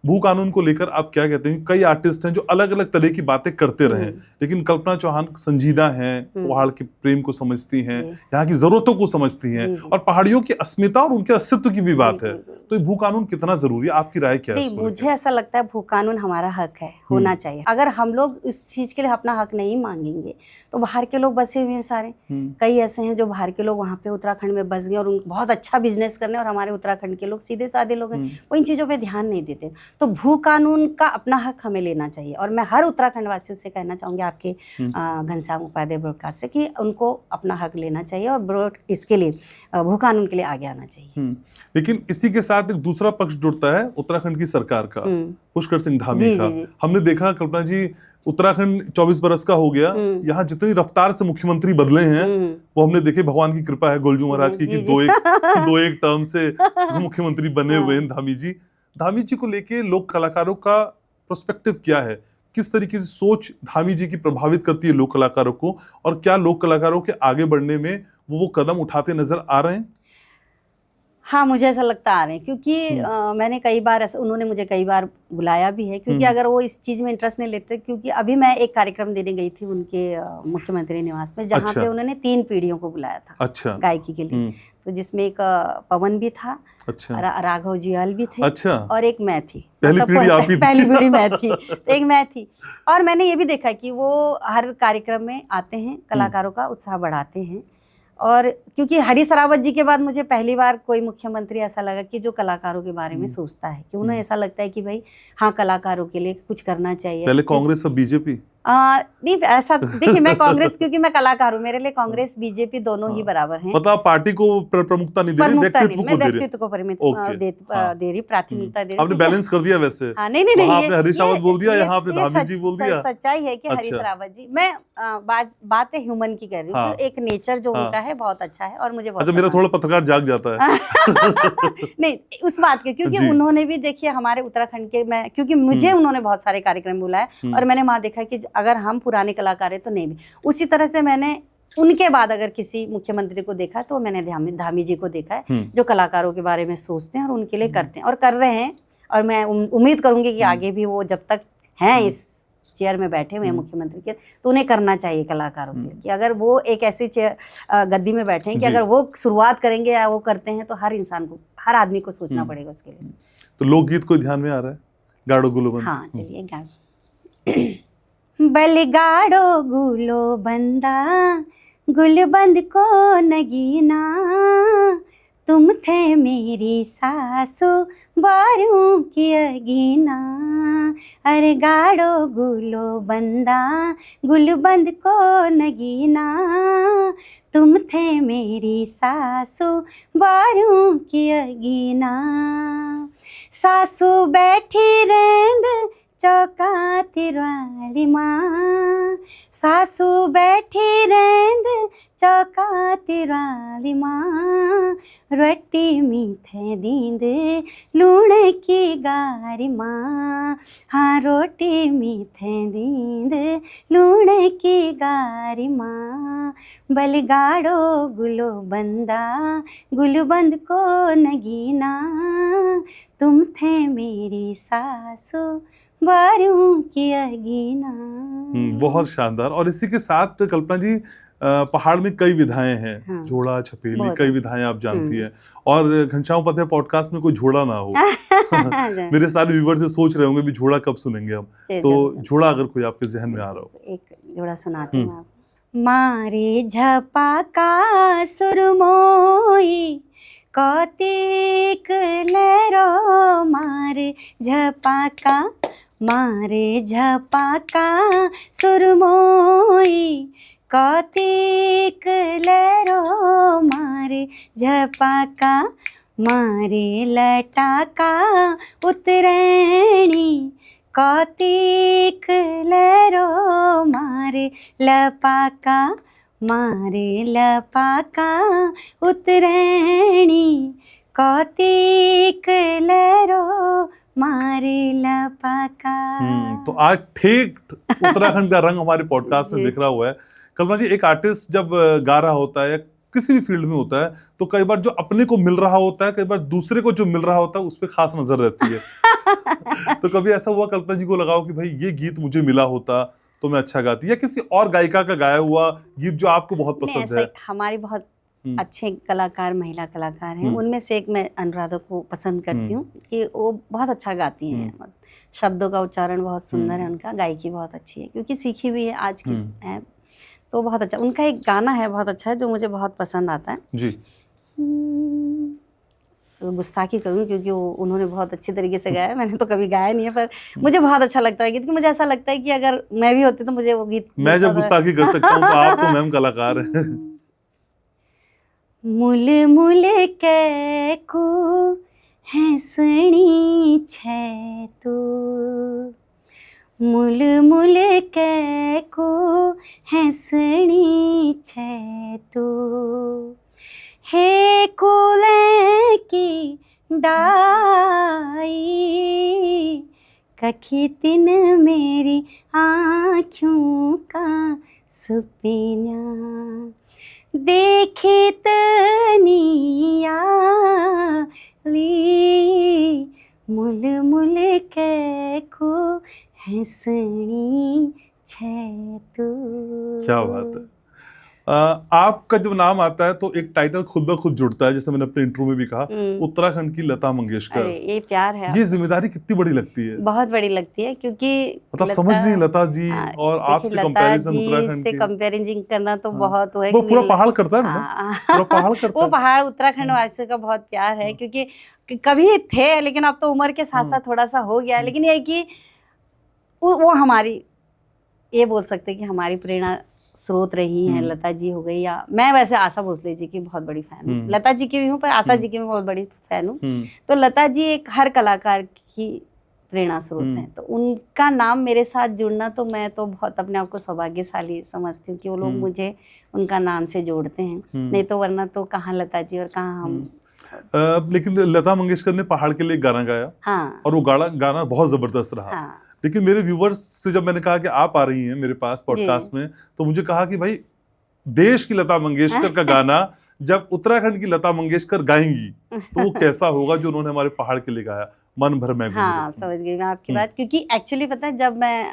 भू कानून को लेकर आप क्या कहते हैं? कई आर्टिस्ट हैं जो अलग अलग तरह की बातें करते रहे, लेकिन कल्पना चौहान संजीदा हैं, पहाड़ के प्रेम को समझती हैं, यहाँ की जरूरतों को समझती हैं, और पहाड़ियों की अस्मिता और उनके अस्तित्व की भी बात है। तो ये भू कानून कितना जरूरी है, आपकी राय क्या है? मुझे ऐसा लगता है भू कानून हमारा हक है, होना चाहिए। अगर हम लोग इस चीज के लिए अपना हक नहीं मांगेंगे तो बाहर के लोग बसे हुए हैं सारे, कई ऐसे हैं जो बाहर के लोग वहाँ पे उत्तराखंड में बस गए और बहुत अच्छा बिजनेस करने, और हमारे उत्तराखंड के लोग सीधे साधे लोग हैं, वो इन चीजों पे ध्यान नहीं देते। तो भू कानून का अपना हक हमें लेना चाहिए। और मैं हर उत्तराखंड वासियों से कहना चाहूँगी, आपके घनश्याम उपाध्याय ब्रॉडकास्ट से, कि उनको अपना हक लेना चाहिए और इसके लिए भू कानून के लिए आगे आना चाहिए। लेकिन इसी के साथ एक दूसरा पक्ष जुड़ता है उत्तराखंड की सरकार का, पुष्कर सिंह धामी का। हमने देखा कल्पना जी, उत्तराखंड 24 बरस का हो गया, यहाँ जितनी रफ्तार से मुख्यमंत्री बदले हैं वो हमने देखे, भगवान की कृपा है गोलजू महाराज की, कि दो एक टर्म से मुख्यमंत्री बने हुए हैं धामी जी। धामी जी को लेके लोक कलाकारों का पर्सपेक्टिव क्या है? किस तरीके से सोच धामी जी की प्रभावित करती है लोक कलाकारों को, और क्या लोक कलाकारों के आगे बढ़ने में वो कदम उठाते नजर आ रहे हैं? हाँ, मुझे ऐसा लगता आ रहे हैं, क्योंकि मैंने कई बार ऐसा, उन्होंने मुझे कई बार बुलाया भी है, क्योंकि अगर वो इस चीज़ में इंटरेस्ट नहीं लेते, क्योंकि अभी मैं एक कार्यक्रम देने गई थी उनके मुख्यमंत्री निवास में, जहाँ पे उन्होंने 3 पीढ़ियों को बुलाया था गायकी के लिए। तो जिसमें एक पवन भी था, राघव जुयाल भी थे, और एक मैं थी। पहली पीढ़ी आप ही? पहली पीढ़ी मैं थी, तो एक मैं थी। और मैंने ये भी देखा कि वो हर कार्यक्रम में आते हैं, कलाकारों का उत्साह बढ़ाते हैं। और क्योंकि हरीश रावत जी के बाद मुझे पहली बार कोई मुख्यमंत्री ऐसा लगा कि जो कलाकारों के बारे में सोचता है, कि उन्हें ऐसा लगता है कि भाई हाँ, कलाकारों के लिए कुछ करना चाहिए। पहले कांग्रेस, अब बीजेपी? नहीं, ऐसा देखिए, मैं कांग्रेस, क्योंकि मैं कलाकार हूँ, मेरे लिए कांग्रेस बीजेपी दोनों ही बराबर हैं। मतलब पार्टी को प्रमुखता नहीं दे रही, व्यक्तित्व को दे रही, प्राथमिकता दे रही। आपने बैलेंस कर दिया वैसे? नहीं, आपने हरीश रावत बोल दिया, यहाँ पे धामी जी बोल दिया। सच्चाई है कि हरीश रावत जी, मैं बात है ह्यूमन की कर रही हूँ, एक नेचर जो उनका है बहुत अच्छा है, और मुझे बहुत मेरा थोड़ा पत्रकार जाग जाता है नहीं, उस बात के, क्योंकि उन्होंने भी देखिए हमारे उत्तराखंड के, मैं क्योंकि मुझे उन्होंने बहुत सारे कार्यक्रम बुलाए, और मैंने वहाँ देखा कि अगर हम पुराने कलाकार हैं तो नहीं भी। उसी तरह से मैंने उनके बाद अगर किसी मुख्यमंत्री को देखा तो मैंने धामी जी को देखा है, जो कलाकारों के बारे में सोचते हैं और उनके लिए करते हैं और कर रहे हैं। और मैं उम्मीद करूंगी कि आगे भी वो जब तक हैं इस चेयर में बैठे हुए हैं मुख्यमंत्री के, तो उन्हें करना चाहिए कलाकारों के लिए, कि अगर वो एक ऐसी गद्दी में बैठे हैं कि अगर वो शुरुआत करेंगे या वो करते हैं, तो हर इंसान को, हर आदमी को सोचना पड़ेगा उसके लिए। तो लोकगीत कोई ध्यान में आ रहा है? गाड़ो गुलो बंद। हाँ, चलिए गाड़ो। बलगाड़ो गुलो बंदा, गुलबंद को नगीना, तुम थे मेरी सासू बारू की अगीना। अरे गाड़ो गुलो बंदा, गुलबंद को नगीना, तुम थे मेरी सासू बारू की अगीना। सासू बैठी रेंद चौका तिरवाली माँ, सासू बैठी रेंद चौका तिरवाली माँ, रोटी मीठे दींद लूण की गारी माँ। हाँ, रोटी मीठे दींद लूण की गारी माँ। बलगाड़ो गुलो बंदा, गुलबंद को नगीना, तुम थे मेरी सासू बारू की अगीना। बहुत शानदार। और इसी के साथ कल्पना जी, पहाड़ में कई विधाएं हैं, हाँ, झोड़ा, छपेली, कई विधाएं आप जानती हैं, और घनश्याम उपाध्याय पॉडकास्ट में कोई झोड़ा ना हो मेरे सारे व्यूअर से सोच रहे होंगे भी झोड़ा कब सुनेंगे हम, तो झोड़ा अगर कोई आपके जहन में आ रहा हो। एक झोड़ा सुनाती हूँ आपको। मारे झपा का सुरमोई, कौतिक लहरो मारे झपाका, मारे झपाका सुरमोई, कौतिक लहरो मारे झपाका, मारे लटाका उतरैणी, कौतिक लहरो मारे लपाका, मारे लपाका उतरैणी, कौतिक लहरो मारे लपाका। तो आज ठीक उत्तराखंड का रंग हमारे पॉडकास्ट में दिख रहा हुआ है। कल्पना जी, एक आर्टिस्ट जब गा रहा होता है या किसी भी फील्ड में होता है, तो कई बार जो अपने को मिल रहा होता है, कई बार दूसरे को जो मिल रहा होता है, उस पर खास नजर रहती है तो कभी ऐसा हुआ कल्पना जी को लगाओ कि भाई ये गीत मुझे मिला होता तो मैं अच्छा गाती, या किसी और गायिका का गाया हुआ गीत जो आपको बहुत पसंद है? हमारी बहुत अच्छे कलाकार, महिला कलाकार हैं, उनमें से एक मैं अनुराधा को पसंद करती हूँ कि वो बहुत अच्छा गाती हैं, शब्दों का उच्चारण बहुत सुंदर है उनका, गायकी बहुत अच्छी है, क्योंकि सीखी हुई है आज की है, तो बहुत अच्छा। उनका एक गाना है बहुत अच्छा है जो मुझे बहुत पसंद आता है जी। गुस्ताखी करूँगी क्योंकि उन्होंने बहुत अच्छी तरीके से गाया है, मैंने तो कभी गाया नहीं है, पर मुझे बहुत अच्छा लगता है गीत, क्योंकि मुझे ऐसा लगता है कि अगर मैं भी होती तो मुझे वो गीत मैं जब गुस्ताखी कर सकता हूँ तो आप तो मैम कलाकार हैं। मुल मुल कैकू हैसणी छे तू, मुल मुल कैकू हैसणी छे तू, हे कुले की डाई कखी तिन मेरी आँखों का सुपना, देखे तनिया ली मुल मुल कैको हंसनी छे तू। क्या बात है। आपका जब नाम आता है तो एक टाइटल खुद ब खुद जुड़ता है, जैसे मैंने अपने इंट्रो में भी कहा, उत्तराखंड की लता मंगेशकर। अरे ये प्यार है, ये जिम्मेदारी कितनी बड़ी लगती है? बहुत बड़ी लगती है, क्योंकि मतलब समझ नहीं लता जी और आपसे कंपैरिजन उत्तराखंड से कंपैरिजन करना तो बहुत है, वो पूरा पहाड़ करता है मैडम, पूरा पहाड़ करता वो पहाड़ उत्तराखंड वासियों का बहुत प्यार है, क्योंकि कभी थे लेकिन अब तो उम्र के साथ साथ थोड़ा सा हो गया, लेकिन ये है कि वो हमारी, ये बोल सकते हैं कि हमारी प्रेरणा स्रोत रही हैं। लता जी हो गई, या मैं वैसे आशा भोसले जी की बहुत बड़ी फैन हूँ, लता जी की भी हूँ पर आशा जी की भी बहुत बड़ी फैन हूँ। तो लता जी एक हर कलाकार की प्रेरणा स्रोत हैं, तो उनका नाम मेरे साथ जुड़ना, तो मैं तो बहुत अपने आप को सौभाग्यशाली समझती हूँ कि वो लोग मुझे उनका नाम से जोड़ते हैं, नहीं तो वरना तो कहाँ लता जी और कहाँ हम। लेकिन लता मंगेशकर ने पहाड़ के लिए गाना गाया, हाँ, और वो गाना बहुत जबरदस्त रहा। हाँ, लेकिन मेरे व्यूवर्स से जब मैंने कहा कि आप आ रही हैं मेरे पास पॉडकास्ट में, तो मुझे कहा कि भाई देश की लता मंगेशकर का गाना जब उत्तराखंड की लता मंगेशकर गाएंगी तो वो कैसा होगा जो उन्होंने हमारे पहाड़ के लिए गाया, मन भर में। हाँ, समझ गई मैं आपकी बात, क्योंकि एक्चुअली पता है जब मैं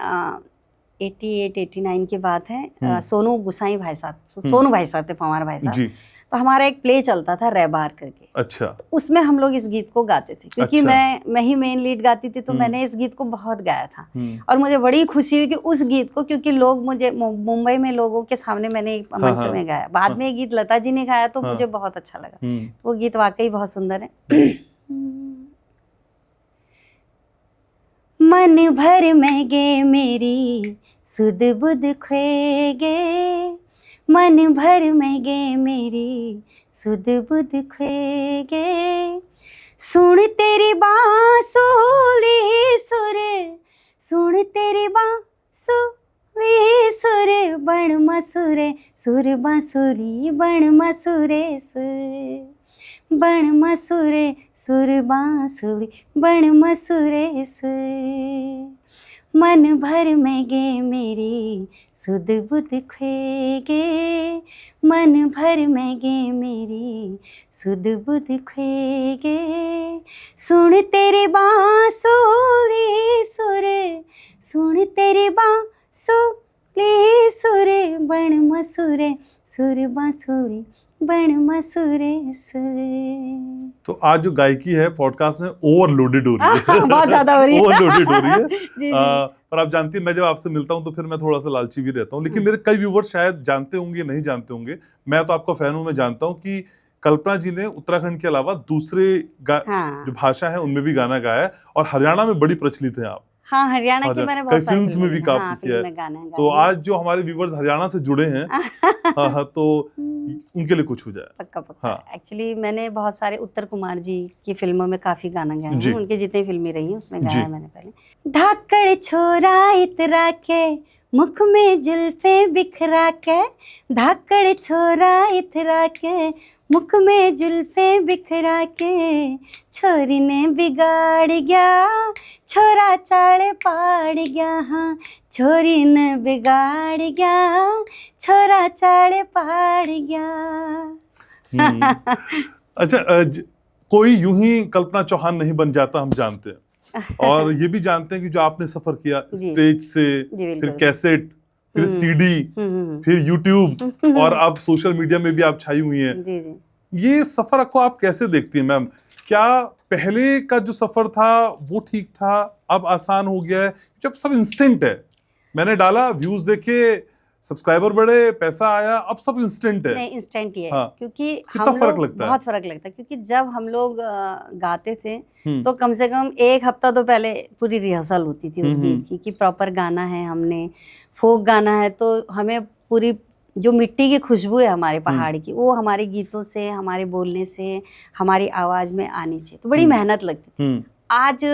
88-89 की बात है, सोनू गुसाई भाई साहब, सोनू भाई साहब थे, पवार भाई साहब, तो हमारा एक प्ले चलता था रैबार करके। अच्छा। तो उसमें हम लोग इस गीत को गाते थे, क्योंकि अच्छा। मैं ही मेन लीड गाती थी, तो मैंने इस गीत को बहुत गाया था, और मुझे बड़ी खुशी हुई कि उस गीत को, क्योंकि लोग मुझे मुंबई में लोगों के सामने मैंने एक मंच में गाया, बाद में ये गीत लता जी ने गाया तो मुझे बहुत अच्छा लगा। वो गीत वाकई बहुत सुंदर है। मन भर में गे मेरी सुध बुध खोए गे, मन भर में गे मेरी सुध बुध खोए गे, सुन तेरी बांसुरी सुर, सुन तेरी बांसुरी सुर, बण मसुरे सुर बांसुरी, बण मसुरे सुर, बण मसुरे सुर बांसुरी, बण मसुरे सुर, मन भर में गे मेरी सुध बुध खोए गे, मन भर में गे मेरी सुध बुध खोए गे, सुन तेरी बांसुरी सुर, सुन तेरी बांसुरी सुर, बण मसुरे सुर बांसुरी, बण मसुरे सुर। तो आज जो गायकी है पॉडकास्ट में ओवरलोडेड हो रही है। बहुत ज्यादा हो रही है। ओवरलोडेड हो रही है। जी। पर आप जानती हैं मैं जब आपसे मिलता हूं तो फिर मैं थोड़ा सा लालची भी रहता हूं, लेकिन मेरे कई व्यूवर्स शायद जानते होंगे नहीं जानते होंगे, मैं तो आपका फैन हूं, मैं जानता हूं कि कल्पना जी ने उत्तराखंड के अलावा दूसरे जो भाषा है उनमें भी गाना गाया है, और हरियाणा में बड़ी प्रचलित है आप। हाँ, हरियाणा की मैंने बहुत सारी फिल्म्स में भी काफी किया है। तो आज जो हमारे व्यूवर्स हरियाणा से जुड़े हैं हाँ, तो उनके लिए कुछ हो जाए। पक्का पक्का। एक्चुअली मैंने बहुत सारे उत्तर कुमार जी की फिल्मों में काफी गाना गाया है, उनकी जितनी फिल्में रही हैं उसमें गाया मैंने पहले। धाकड़ छोरा इतरा के मुख में जुल्फे बिखरा के, धाकड़ छोरा इतरा के मुख में जुल्फे बिखरा के, छोरी ने बिगाड़ गया छोरा चाड़े पाड़ गया, हाँ छोरी ने बिगाड़ गया छोरा चाड़े पाड़ गया। अच्छा, कोई यूं ही कल्पना चौहान नहीं बन जाता, हम जानते हैं, और ये भी जानते हैं कि जो आपने सफर किया स्टेज से, फिर कैसेट, फिर सीडी, फिर यूट्यूब, और अब सोशल मीडिया में भी आप छाई हुई हैं। ये सफर को आप कैसे देखती हैं मैम? क्या पहले का जो सफर था वो ठीक था, अब आसान हो गया है? जब सब इंस्टेंट है, मैंने डाला, व्यूज देखे, सब्सक्राइबर बढ़े, पैसा आया, अब सब इंस्टेंट है। नहीं, इंस्टेंट ही है। हाँ। क्योंकि कितना हम फर्क लोग लगता है? बहुत फर्क लगता है, क्योंकि जब हम लोग गाते थे हम्म, तो कम से कम 1 हफ्ता तो पहले पूरी रिहर्सल होती थी उस हम्म, गीत की, कि प्रॉपर गाना है, हमने फोक गाना है तो हमें पूरी जो मिट्टी की खुशबू है हमारे पहाड़ की, वो हमारे गीतों से, हमारे बोलने से, हमारी आवाज़ में आनी चाहिए। तो बड़ी मेहनत लगती थी। हम्म, आज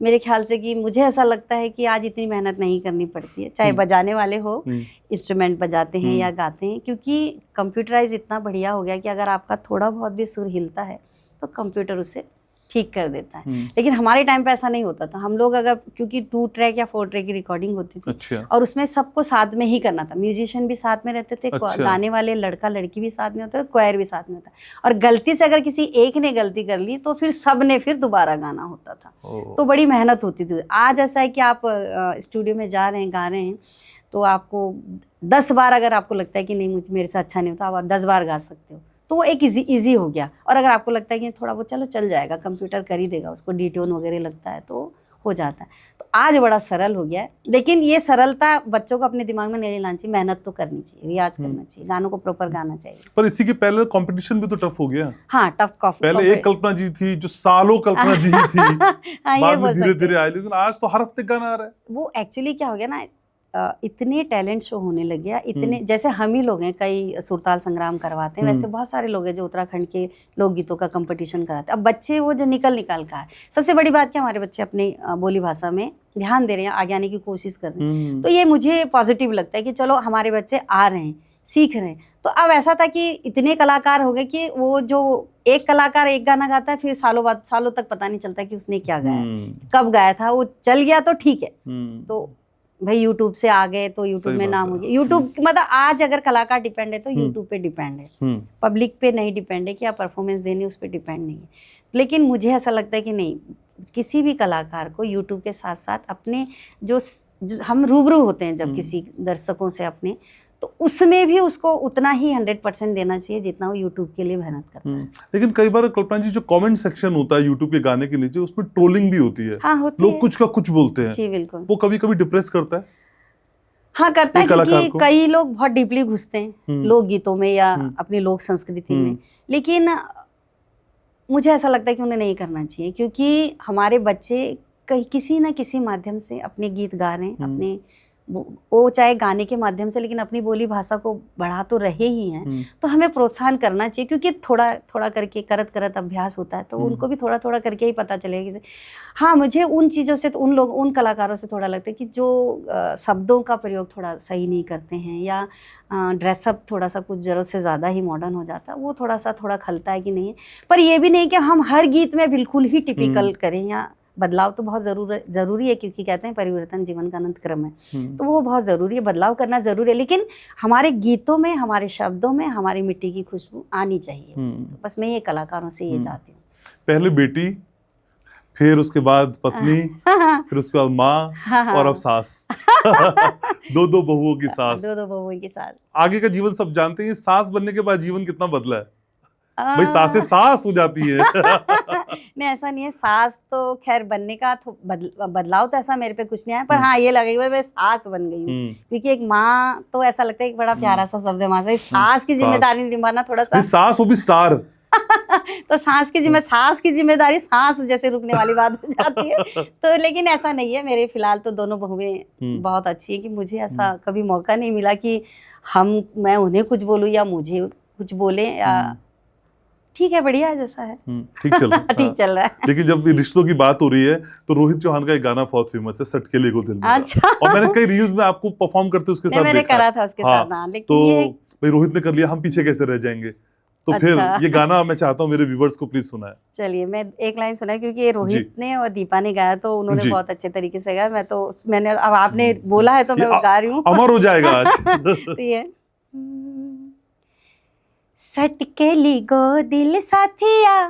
मेरे ख्याल से कि मुझे ऐसा लगता है कि आज इतनी मेहनत नहीं करनी पड़ती है, चाहे बजाने वाले हो, इंस्ट्रूमेंट बजाते हैं या गाते हैं, क्योंकि कंप्यूटराइज इतना बढ़िया हो गया कि अगर आपका थोड़ा बहुत भी सुर हिलता है तो कंप्यूटर उसे ठीक कर देता है। लेकिन हमारे टाइम पे ऐसा नहीं होता था। हम लोग अगर, क्योंकि 2 ट्रैक या 4 ट्रैक की रिकॉर्डिंग होती थी, अच्छा, और उसमें सबको साथ में ही करना था। म्यूजिशियन भी साथ में रहते थे, अच्छा। गाने वाले लड़का लड़की भी साथ में होते थे, क्वायर भी साथ में होता, और गलती से अगर किसी एक ने गलती कर ली तो फिर सब ने फिर दोबारा गाना होता था। तो बड़ी मेहनत होती थी। आज ऐसा है कि आप स्टूडियो में जा रहे हैं, गा रहे हैं, तो आपको 10 बार अगर आपको लगता है कि नहीं मुझे मेरे से अच्छा नहीं होता, आप 10 बार गा सकते हो, तो वो एक इजी हो गया। और अगर आपको लगता है कि थोड़ा बहुत चलो चल जाएगा, कंप्यूटर कर ही देगा, उसको डीटोन वगैरह लगता है तो हो जाता है। तो आज बड़ा सरल हो गया है। लेकिन ये सरलता बच्चों को अपने दिमाग में नहीं लानी चाहिए, मेहनत तो करनी चाहिए, रियाज करना चाहिए, गानों को प्रॉपर गाना चाहिए। पर इसी के पहले कंपटीशन भी तो टफ हो गया। हाँ, टफ कॉफ पहले एक कल्पना जी थी जो सालों कल्पना जी थी, हाँ, ये बाद में बोल धीरे सकते धीरे हैं। आई, लेकिन आज तो हर हफ्ते गाना आ रहा है। वो एक्चुअली क्या हो गया ना, इतने टैलेंट शो होने लग गया, इतने, जैसे हम ही लोग हैं, कई सुरताल संग्राम करवाते हैं, वैसे बहुत सारे लोग हैं जो उत्तराखंड के लोकगीतों का कंपटीशन कराते हैं। अब बच्चे वो जो निकल का है, सबसे बड़ी बात क्या, हमारे बच्चे अपनी बोली भाषा में ध्यान दे रहे हैं, आगे आने की कोशिश कर रहे हैं। तो ये मुझे पॉजिटिव लगता है कि चलो हमारे बच्चे आ रहे हैं, सीख रहे हैं। तो अब ऐसा था कि इतने कलाकार हो गए कि वो जो एक कलाकार एक गाना गाता है, फिर सालों तक पता नहीं चलता कि उसने क्या गाया, कब गाया था, वो चल गया तो ठीक है। तो भाई यूट्यूब से आ गए तो यूट्यूब में नाम हो गया। यूट्यूब मतलब आज अगर कलाकार डिपेंड है तो यूट्यूब पे डिपेंड है, पब्लिक पे नहीं डिपेंड है कि आप परफॉर्मेंस देने उस पर डिपेंड नहीं है। लेकिन मुझे ऐसा लगता है कि नहीं, किसी भी कलाकार को यूट्यूब के साथ साथ अपने जो हम रूबरू होते हैं जब किसी दर्शकों से अपने, तो उसमें भी उसको उतना ही 100% देना चाहिए जितना वो यूट्यूब के लिए मेहनत करता है। लेकिन कई बार कल्पना जी जो कमेंट सेक्शन होता है यूट्यूब के गाने के नीचे, उसमें ट्रोलिंग भी होती है। हाँ, होती लोग है। कुछ का कुछ बोलते हैं। जी बिल्कुल। वो कभी कभी डिप्रेस करता है। हाँ, करता है, क्योंकि को? कई लोग बहुत डीपली घुसते हैं लोक गीतों में या अपनी लोक संस्कृति में। लेकिन मुझे ऐसा लगता है कि उन्हें नहीं करना चाहिए, क्योंकि हमारे बच्चे कहीं किसी ना किसी माध्यम से अपने गीत गा रहे हैं, अपने वो चाहे गाने के माध्यम से, लेकिन अपनी बोली भाषा को बढ़ा तो रहे ही हैं। तो हमें प्रोत्साहन करना चाहिए, क्योंकि थोड़ा थोड़ा करके करत अभ्यास होता है, तो उनको भी थोड़ा थोड़ा करके ही पता चलेगा कि हाँ, मुझे उन चीज़ों से, तो उन कलाकारों से थोड़ा लगता है कि जो शब्दों का प्रयोग थोड़ा सही नहीं करते हैं, या ड्रेसअप थोड़ा सा कुछ ज़रूरत से ज़्यादा ही मॉडर्न हो जाता है, वो थोड़ा खलता है कि नहीं है। पर ये भी नहीं कि हम हर गीत में बिल्कुल ही टिपिकल करें, या बदलाव तो बहुत ज़रूरी है, क्योंकि कहते हैं परिवर्तन जीवन का अनंत क्रम है। तो वो बहुत ज़रूरी है, बदलाव करना ज़रूरी है, लेकिन हमारे गीतों में, हमारे शब्दों में हमारी मिट्टी की खुशबू आनी चाहिए। तो बस मैं ये कलाकारों से ये चाहती हूँ। पहले बेटी, फिर उसके बाद पत्नी, फिर उसके बाद माँ, और अब सास। दो बहुओं की सास। दो बहुओं की सास। आगे का जीवन सब जानते हैं, सास बनने के बाद जीवन कितना बदला है। भाई सासें सास हो जाती है। नहीं, ऐसा नहीं है, सास तो खैर बनने का बदलाव तो ऐसा मेरे पे कुछ नहीं आया, पर हाँ ये लगेगा मैं सास बन गई हूँ, क्योंकि एक माँ तो ऐसा लगता है कि बड़ा प्यारा सा शब्द है, माँ से सास की जिम्मेदारी निभाना थोड़ा सा, सास वो भी स्टार। तो सास की जिम्मेदारी सांस जैसे रुकने वाली बात हो जाती है। तो लेकिन ऐसा नहीं है, मेरे फिलहाल तो दोनों बहुएं बहुत अच्छी है, कि मुझे ऐसा कभी मौका नहीं मिला कि मैं उन्हें कुछ बोलूँ या मुझे कुछ बोले, या ठीक है, बढ़िया है जैसा है। ठीक चल रहा है। ठीक चल रहा है। लेकिन जब रिश्तों की बात हो रही है तो रोहित चौहान का एक गाना बहुत फेमस है, सटकेले को दिल में। अच्छा। और मैंने कई रील्स में आपको परफॉर्म करते उसके साथ मैंने देखा। करा था उसके साथ। हाँ, लेकिन तो ये भाई रोहित ने कर लिया, हम पीछे कैसे रह जाएंगे। तो अच्छा। फिर ये गाना मैं चाहता हूँ मेरे व्यूवर्स को प्लीज सुनाए। चलिए, मैं एक लाइन सुनाई, क्योंकि ये रोहित ने और दीपा ने गाया, तो उन्होंने बहुत अच्छे तरीके से गाया। मैंने अब आपने बोला है तो मैं गा रही हूँ। अमर हो जाएगा आज। तो ये सटकेली गो दिल साथिया,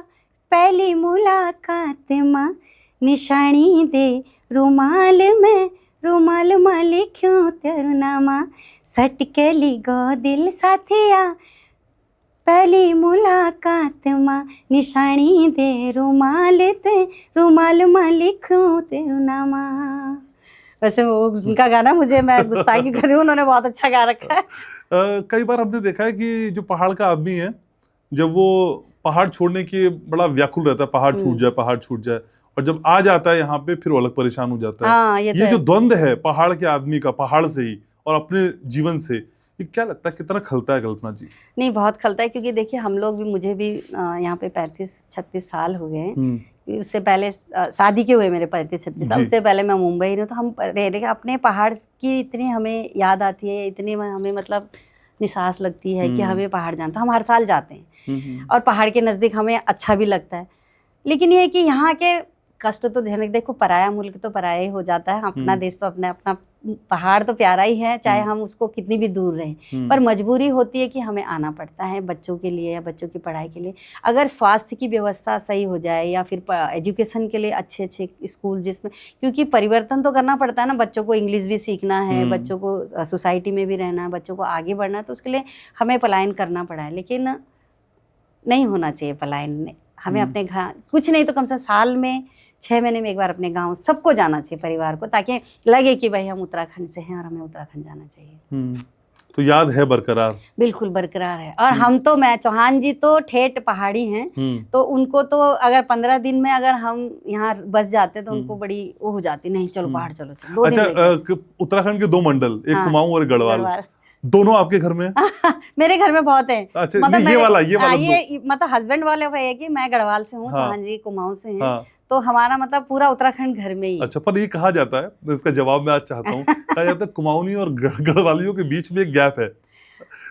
पहली मुलाकात माँ, निशानी दे रुमाल में, रुमाल माँ लिख्यूं तेरू नामा। सटकेली गो दिल साथिया, पहली मुलाकात माँ, निशानी दे रुमाल ते, रुमाल माँ लिखूं तेरू नामा। वैसे वो उनका गाना मुझे, मैं गुस्ताखी कर रही हूँ, उन्होंने बहुत अच्छा गा रखा है। कई बार हमने देखा है कि जो पहाड़ का आदमी है, जब वो पहाड़ छोड़ने के बड़ा व्याकुल रहता है, पहाड़ छूट जाए, पहाड़ छूट जाए, और जब आ जाता है यहाँ पे फिर वो अलग परेशान हो जाता है। हाँ, ये तो ये जो है। द्वंद है पहाड़ के आदमी का, पहाड़ से ही और अपने जीवन से, ये क्या लगता है कितना खलता है कल्पना जी? नहीं, बहुत खलता है, क्योंकि देखिए हम लोग भी, मुझे भी यहाँ पे 35-36 साल हो गए हैं। उससे पहले शादी के हुए मेरे 35-36 साल, जी। उससे पहले मैं मुंबई रही, तो हम रह रहे अपने पहाड़ की इतनी हमें याद आती है, इतनी हमें मतलब निसास लगती है कि हमें पहाड़ जाना, तो हम हर साल जाते हैं और पहाड़ के नज़दीक हमें अच्छा भी लगता है। लेकिन ये है कि यहाँ के कष्ट तो झेलने, देखो पराया मुल्क तो पराया ही हो जाता है, अपना देश तो अपना पहाड़ तो प्यारा ही है, चाहे हम उसको कितनी भी दूर रहें, पर मजबूरी होती है कि हमें आना पड़ता है बच्चों के लिए या बच्चों की पढ़ाई के लिए। अगर स्वास्थ्य की व्यवस्था सही हो जाए या फिर एजुकेशन के लिए अच्छे अच्छे स्कूल, जिसमें, क्योंकि परिवर्तन तो करना पड़ता है ना, बच्चों को इंग्लिश भी सीखना है, बच्चों को सोसाइटी में भी रहना है, बच्चों को आगे बढ़ना है, तो उसके लिए हमें पलायन करना पड़ा है। लेकिन नहीं होना चाहिए पलायन, हमें अपने घर, कुछ नहीं तो कम से कम साल में 6 महीने में एक बार अपने गांव सबको जाना चाहिए, परिवार को, ताकि लगे कि भाई हम उत्तराखंड से हैं और हमें उत्तराखंड जाना चाहिए। तो याद है बरकरार? बिल्कुल बरकरार है। और हम तो, मैं चौहान जी तो ठेठ पहाड़ी हैं, तो उनको तो अगर 15 दिन में अगर हम यहाँ बस जाते तो उनको बड़ी वो हो जाती, नहीं चलो पहाड़ चलो, 2 दिन अच्छा, उत्तराखंड के 2 मंडल, एक हाँ, कुमाऊं और गढ़वाल, दोनों आपके घर में? मेरे घर में बहुत है। अच्छा, मतलब ये वाला ये मतलब हस्बैंड वाले है कि मैं गढ़वाल से हूँ, चौहान जी कुमाऊं से हैं, तो हमारा मतलब पूरा उत्तराखंड घर में ही। अच्छा, पर ये कहा जाता है, इसका जवाब मैं आज चाहता हूँ, कहा जाता है कुमाऊनी और गढ़वालियों के बीच में एक गैप है।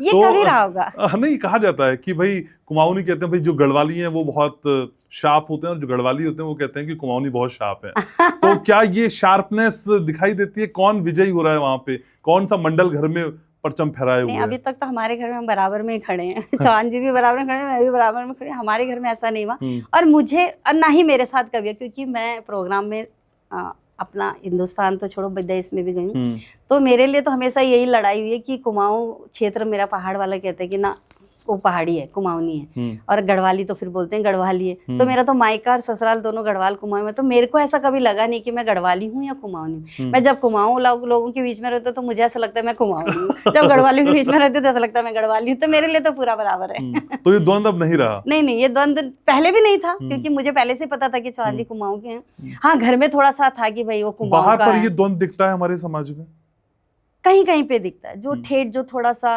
ये तो कभी रहा होगा? नहीं, कहा जाता है कि भाई कुमाऊनी कहते हैं भाई जो गढ़वाली हैं वो बहुत शार्प होते हैं, और जो गढ़वाली होते हैं वो कहते हैं कि कुमाऊनी बहुत शार्प है। तो क्या ये शार्पनेस दिखाई देती है? कौन विजयी हो रहा है वहां पे? कौन सा मंडल घर में परचम फहराए हुए? अभी तक तो हमारे घर में हम बराबर में ही खड़े हैं। चौहान जी भी बराबर में खड़े हैं, मैं भी बराबर में खड़े हैं, हमारे घर में ऐसा नहीं हुआ। और मुझे, और ना ही मेरे साथ कभी, क्योंकि मैं प्रोग्राम में अपना हिंदुस्तान तो छोड़ो विदेश में भी गई हूँ, तो मेरे लिए तो हमेशा यही लड़ाई हुई है कि कुमाऊं क्षेत्र, मेरा पहाड़ वाला कहते हैं कि ना वो पहाड़ी है, कुमाऊनी है, और गढ़वाली तो फिर बोलते हैं गढ़वाली है। तो मेरा तो मायका और ससुराल दोनों गढ़वाल कुमाऊं में, तो मेरे को ऐसा कभी लगा नहीं कि मैं गढ़वाली हूँ या कुमाऊनी हूँ। मैं जब कुमाऊं लोगों के बीच में रहती हूँ तो मुझे ऐसा लगता है मैं कुमाऊनी हूँ, जब गढ़वाली के बीच में रहती हूँ तो ऐसा लगता है मैं गढ़वाली हूँ। तो मेरे लिए तो पूरा बराबर है। तो ये द्वंद अब नहीं रहा? नहीं, ये द्वंद पहले भी नहीं था, क्योंकि मुझे पहले से पता था कि चौहान जी कुमाऊं के हैं। हाँ, घर में थोड़ा सा था कि भाई वो कुमाऊं का है। बाहर पर ये द्वंद दिखता है हमारे समाज में? कहीं कहीं पे दिखता है, जो ठेठ, जो थोड़ा सा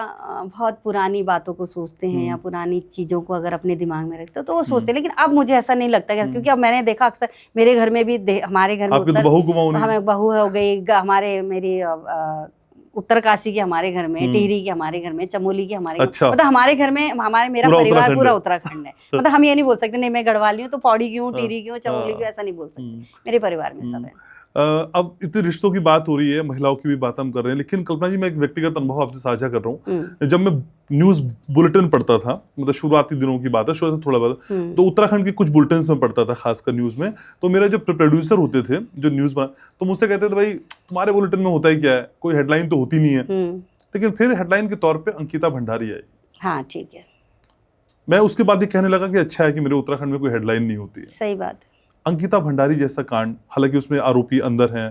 बहुत पुरानी बातों को सोचते हैं या पुरानी चीज़ों को अगर अपने दिमाग में रखते हो तो वो सोचते हैं। लेकिन अब मुझे ऐसा नहीं लगता, क्योंकि अब मैंने देखा अक्सर मेरे घर में भी, हमारे घर में आपकी तो बहू कुमाऊनी, हमें बहू हो गई, हमारे मेरी उत्तरकाशी के हमारे घर में, टिहरी के हमारे घर में, चमोली के हमारे घर में, मतलब हमारे घर में मेरा परिवार पूरा उत्तराखंड है। मतलब हम ये नहीं बोल सकते नहीं मैं गढ़वाली हूँ तो पौड़ी की हूँ, टिहरी की हूँ, चमोली की हूँ, ऐसा नहीं बोल सकते। मेरे परिवार में सब है। अब इतने रिश्तों की बात हो रही है, महिलाओं की भी बात हम कर रहे हैं, लेकिन कल्पना जी मैं एक व्यक्तिगत अनुभव आपसे साझा कर रहा हूँ। जब मैं न्यूज बुलेटिन पढ़ता था, मतलब शुरुआती दिनों की बात है, शुरू से थोड़ा बहुत, तो उत्तराखंड के कुछ बुलेटिन में पढ़ता था, खासकर न्यूज में। तो मेरे जो प्रोड्यूसर होते थे, जो न्यूज बना, तो मुझसे कहते थे भाई तुम्हारे बुलेटिन में होता ही क्या है, कोई हेडलाइन तो होती नहीं है। लेकिन फिर हेडलाइन के तौर पर अंकिता भंडारी आई। हाँ, ठीक है। मैं उसके बाद ये कहने लगा कि अच्छा है कि मेरे उत्तराखंड में कोई हेडलाइन नहीं होती है। सही बात है। अंकिता भंडारी जैसा कांड, हालांकि उसमें आरोपी अंदर हैं,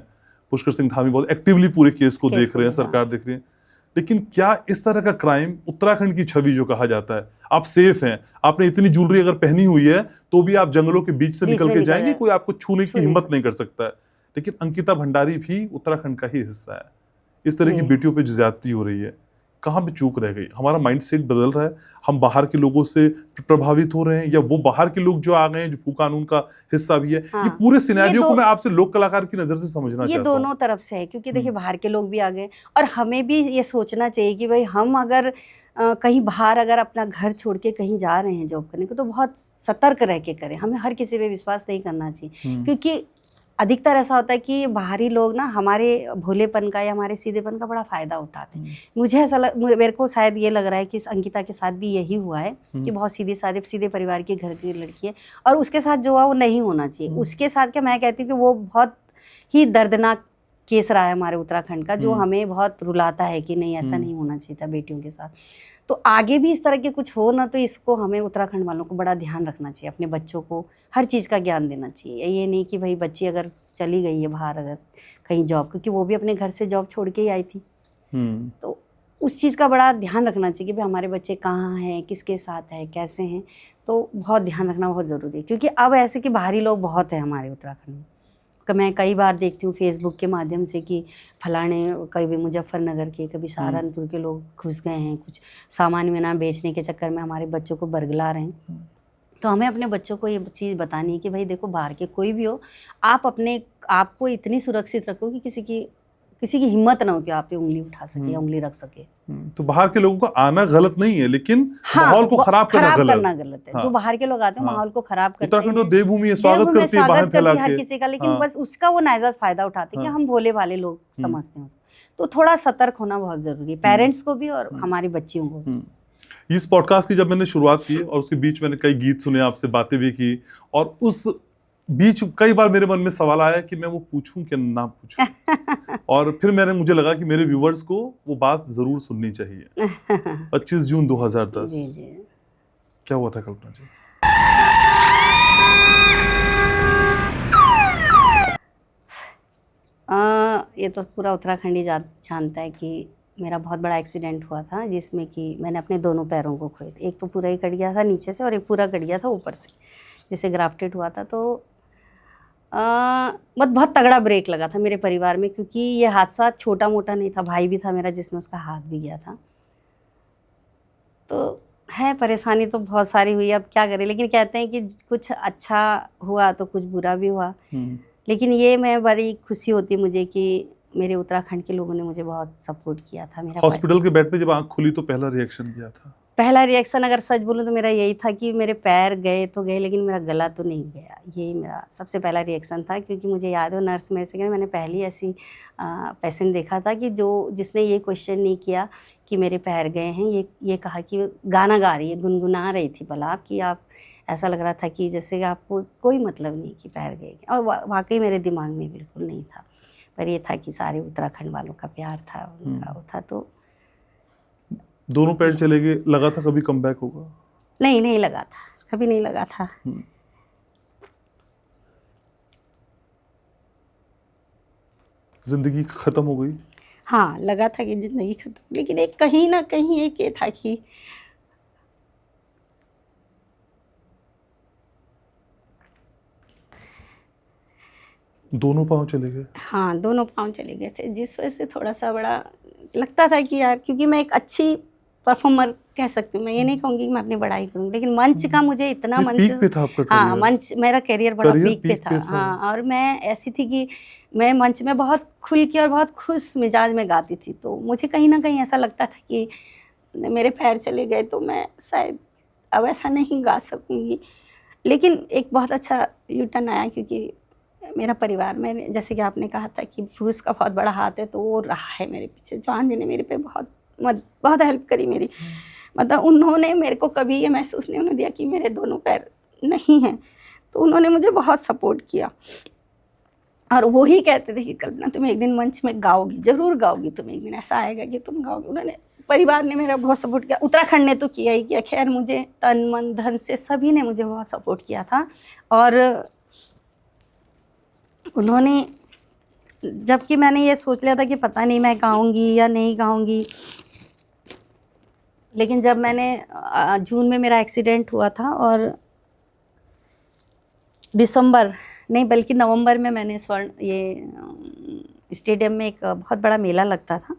पुष्कर सिंह धामी बहुत एक्टिवली पूरे केस को देख रहे हैं, सरकार देख रही है, लेकिन क्या इस तरह का क्राइम, उत्तराखंड की छवि जो कहा जाता है, आप सेफ हैं, आपने इतनी ज्वेलरी अगर पहनी हुई है तो भी आप जंगलों के बीच से निकल के जाएंगे, कोई आपको छूने की हिम्मत नहीं कर सकता है। लेकिन अंकिता भंडारी भी उत्तराखंड का ही हिस्सा है। इस तरह की बेटियों पे जो ज्यादती हो रही है, कहाँ पे चूक रह गई? हमारा माइंडसेट बदल रहा है, हम बाहर के लोगों से प्रभावित हो रहे हैं, या वो बाहर के लोग जो आ गए हैं जो कानून का हिस्सा भी है? ये पूरे सिनेरियो को मैं आपसे लोक कलाकार की नजर से समझना चाहता हूँ। ये दोनों तरफ से है, क्योंकि देखिए बाहर के लोग भी आ गए, और हमें भी ये सोचना चाहिए कि भाई हम अगर कहीं बाहर अगर अपना घर छोड़ के कहीं जा रहे हैं जॉब करने को, तो बहुत सतर्क रह के करें। हमें हर किसी पे विश्वास नहीं करना चाहिए, क्योंकि अधिकतर ऐसा होता है कि बाहरी लोग ना हमारे भोलेपन का या हमारे सीधेपन का बड़ा फ़ायदा उठाते हैं। मुझे ऐसा मेरे को शायद ये लग रहा है कि अंकिता के साथ भी यही हुआ है कि बहुत सीधे परिवार के घर की लड़की है, और उसके साथ जो हुआ वो नहीं होना चाहिए। उसके साथ क्या मैं कहती हूँ कि वो बहुत ही दर्दनाक केस रहा है हमारे उत्तराखंड का, जो हमें बहुत रुलाता है कि नहीं ऐसा नहीं होना चाहिए था बेटियों के साथ। तो आगे भी इस तरह के कुछ हो ना, तो इसको हमें उत्तराखंड वालों को बड़ा ध्यान रखना चाहिए, अपने बच्चों को हर चीज़ का ज्ञान देना चाहिए। ये नहीं कि भाई बच्ची अगर चली गई है बाहर अगर कहीं जॉब, क्योंकि वो भी अपने घर से जॉब छोड़ के ही आई थी, तो उस चीज़ का बड़ा ध्यान रखना चाहिए कि भाई हमारे बच्चे कहाँ हैं, किसके साथ हैं, कैसे हैं। तो बहुत ध्यान रखना बहुत ज़रूरी है, क्योंकि अब ऐसे कि बाहरी लोग बहुत हैं हमारे उत्तराखंड में। मैं कई बार देखती हूँ फेसबुक के माध्यम से कि फलाने कभी मुजफ्फरनगर के, कभी सहारनपुर के लोग घुस गए हैं, कुछ सामान वाना बेचने के चक्कर में हमारे बच्चों को बरगला रहे हैं। तो हमें अपने बच्चों को ये चीज़ बतानी है कि भाई देखो, बाहर के कोई भी हो, आप अपने आप को इतनी सुरक्षित रखो कि किसी की हिम्मत ना हो कि आप पे उंगली उठा सके या उंगली रख सके। तो बाहर के लोगों को आना गलत नहीं है, लेकिन माहौल को खराब करना गलत है। जो बाहर के लोग आते हैं माहौल को खराब करते हैं। उत्तराखंड तो देवभूमि है, स्वागत करती है बाहर फैला के हर किसी का, लेकिन बस उसका वो नाजायज फायदा उठाते हैं कि हम भोले वाले लोग समझते हैं उसको। तो थोड़ा सतर्क होना बहुत जरूरी है, पेरेंट्स को भी और हमारी बच्चियों को भी। इस पॉडकास्ट की जब मैंने शुरुआत की और उसके बीच मैंने कई गीत सुने, आपसे बातें भी की, और उस बीच कई बार मेरे मन में सवाल आया कि मैं वो पूछूं कि ना पूछूं। और फिर मुझे लगा कि मेरे व्यूवर्स को वो बात जरूर सुननी चाहिए। 25 जून 2010 जी। क्या हुआ था कल्पना जी? ये तो पूरा उत्तराखंड ही जानता है कि मेरा बहुत बड़ा एक्सीडेंट हुआ था, जिसमें कि मैंने अपने दोनों पैरों को खोए थे। एक तो पूरा ही कट गया था नीचे से और एक पूरा कट गया था ऊपर से, जैसे ग्राफ्टेड हुआ था। तो बहुत तगड़ा ब्रेक लगा था मेरे परिवार में, क्योंकि ये हादसा छोटा मोटा नहीं था। भाई भी था मेरा जिसमें उसका हाथ भी गया था। तो है परेशानी तो बहुत सारी हुई, अब क्या करें। लेकिन कहते हैं कि कुछ अच्छा हुआ तो कुछ बुरा भी हुआ। लेकिन ये मैं बड़ी खुशी होती मुझे कि मेरे उत्तराखंड के लोगों ने मुझे बहुत सपोर्ट किया था। मेरा हॉस्पिटल के बेड पे जब आंख खुली तो पहला रिएक्शन क्या था? पहला रिएक्शन अगर सच बोलूं तो मेरा यही था कि मेरे पैर गए तो गए, लेकिन मेरा गला तो नहीं गया। यही मेरा सबसे पहला रिएक्शन था, क्योंकि मुझे याद है नर्स मेरे से, मैंने पहली ऐसी पेशेंट देखा था कि जिसने ये क्वेश्चन नहीं किया कि मेरे पैर गए हैं। ये कहा कि गाना गा रही है, गुनगुना रही थी बलाप, कि आप ऐसा लग रहा था कि जैसे आपको कोई मतलब नहीं कि पैर गए। और वाकई मेरे दिमाग में बिल्कुल नहीं था, पर ये था कि सारे उत्तराखंड वालों का प्यार था, उनका वो था। तो दोनों पैर चले गए, लगा था कभी कमबैक होगा? नहीं लगा था, कभी नहीं लगा था। जिंदगी खत्म हो गई? हाँ, लगा था कि जिंदगी खत्म, लेकिन एक कहीं ना कहीं एक ये था कि दोनों पाँव चले गए? हाँ, दोनों पाँव चले गए थे, जिस वजह से थोड़ा सा बड़ा लगता था कि यार, क्योंकि मैं एक अच्छी परफॉर्मर कह सकती हूँ। मैं ये नहीं कहूँगी कि मैं अपनी बड़ाई करूँ, लेकिन मंच का मुझे इतना मंच पे था आपका हाँ करियर? मंच मेरा करियर बड़ा पीक पे था। हाँ, और मैं ऐसी थी कि मैं मंच में बहुत खुल के और बहुत खुश मिजाज में गाती थी। तो मुझे कहीं ना कहीं ऐसा लगता था कि मेरे पैर चले गए तो मैं शायद अब ऐसा नहीं गा सकूँगी। लेकिन एक बहुत अच्छा यू टर्न आया, क्योंकि मेरा परिवार में, जैसे कि आपने कहा था कि पुरुष का बहुत बड़ा हाथ है, तो वो रहा है मेरे पीछे। जॉन जी ने मेरे पे बहुत हेल्प करी मेरी। मतलब उन्होंने मेरे को कभी ये महसूस नहीं होने दिया कि मेरे दोनों पैर नहीं हैं। तो उन्होंने मुझे बहुत सपोर्ट किया, और वो ही कहते थे कि कल्पना तुम एक दिन मंच में गाओगी, ज़रूर गाओगी, तुम एक दिन ऐसा आएगा कि तुम गाओगी। उन्होंने, परिवार ने मेरा बहुत सपोर्ट किया, उत्तराखंड ने तो किया ही किया। खैर, मुझे तन मन धन से सभी ने मुझे बहुत सपोर्ट किया था। और उन्होंने, जबकि मैंने ये सोच लिया था कि पता नहीं मैं गाऊंगी या नहीं गाऊंगी, लेकिन जब मैंने जून में मेरा एक्सीडेंट हुआ था, और दिसंबर नहीं बल्कि नवंबर में मैंने स्टेडियम में एक बहुत बड़ा मेला लगता था,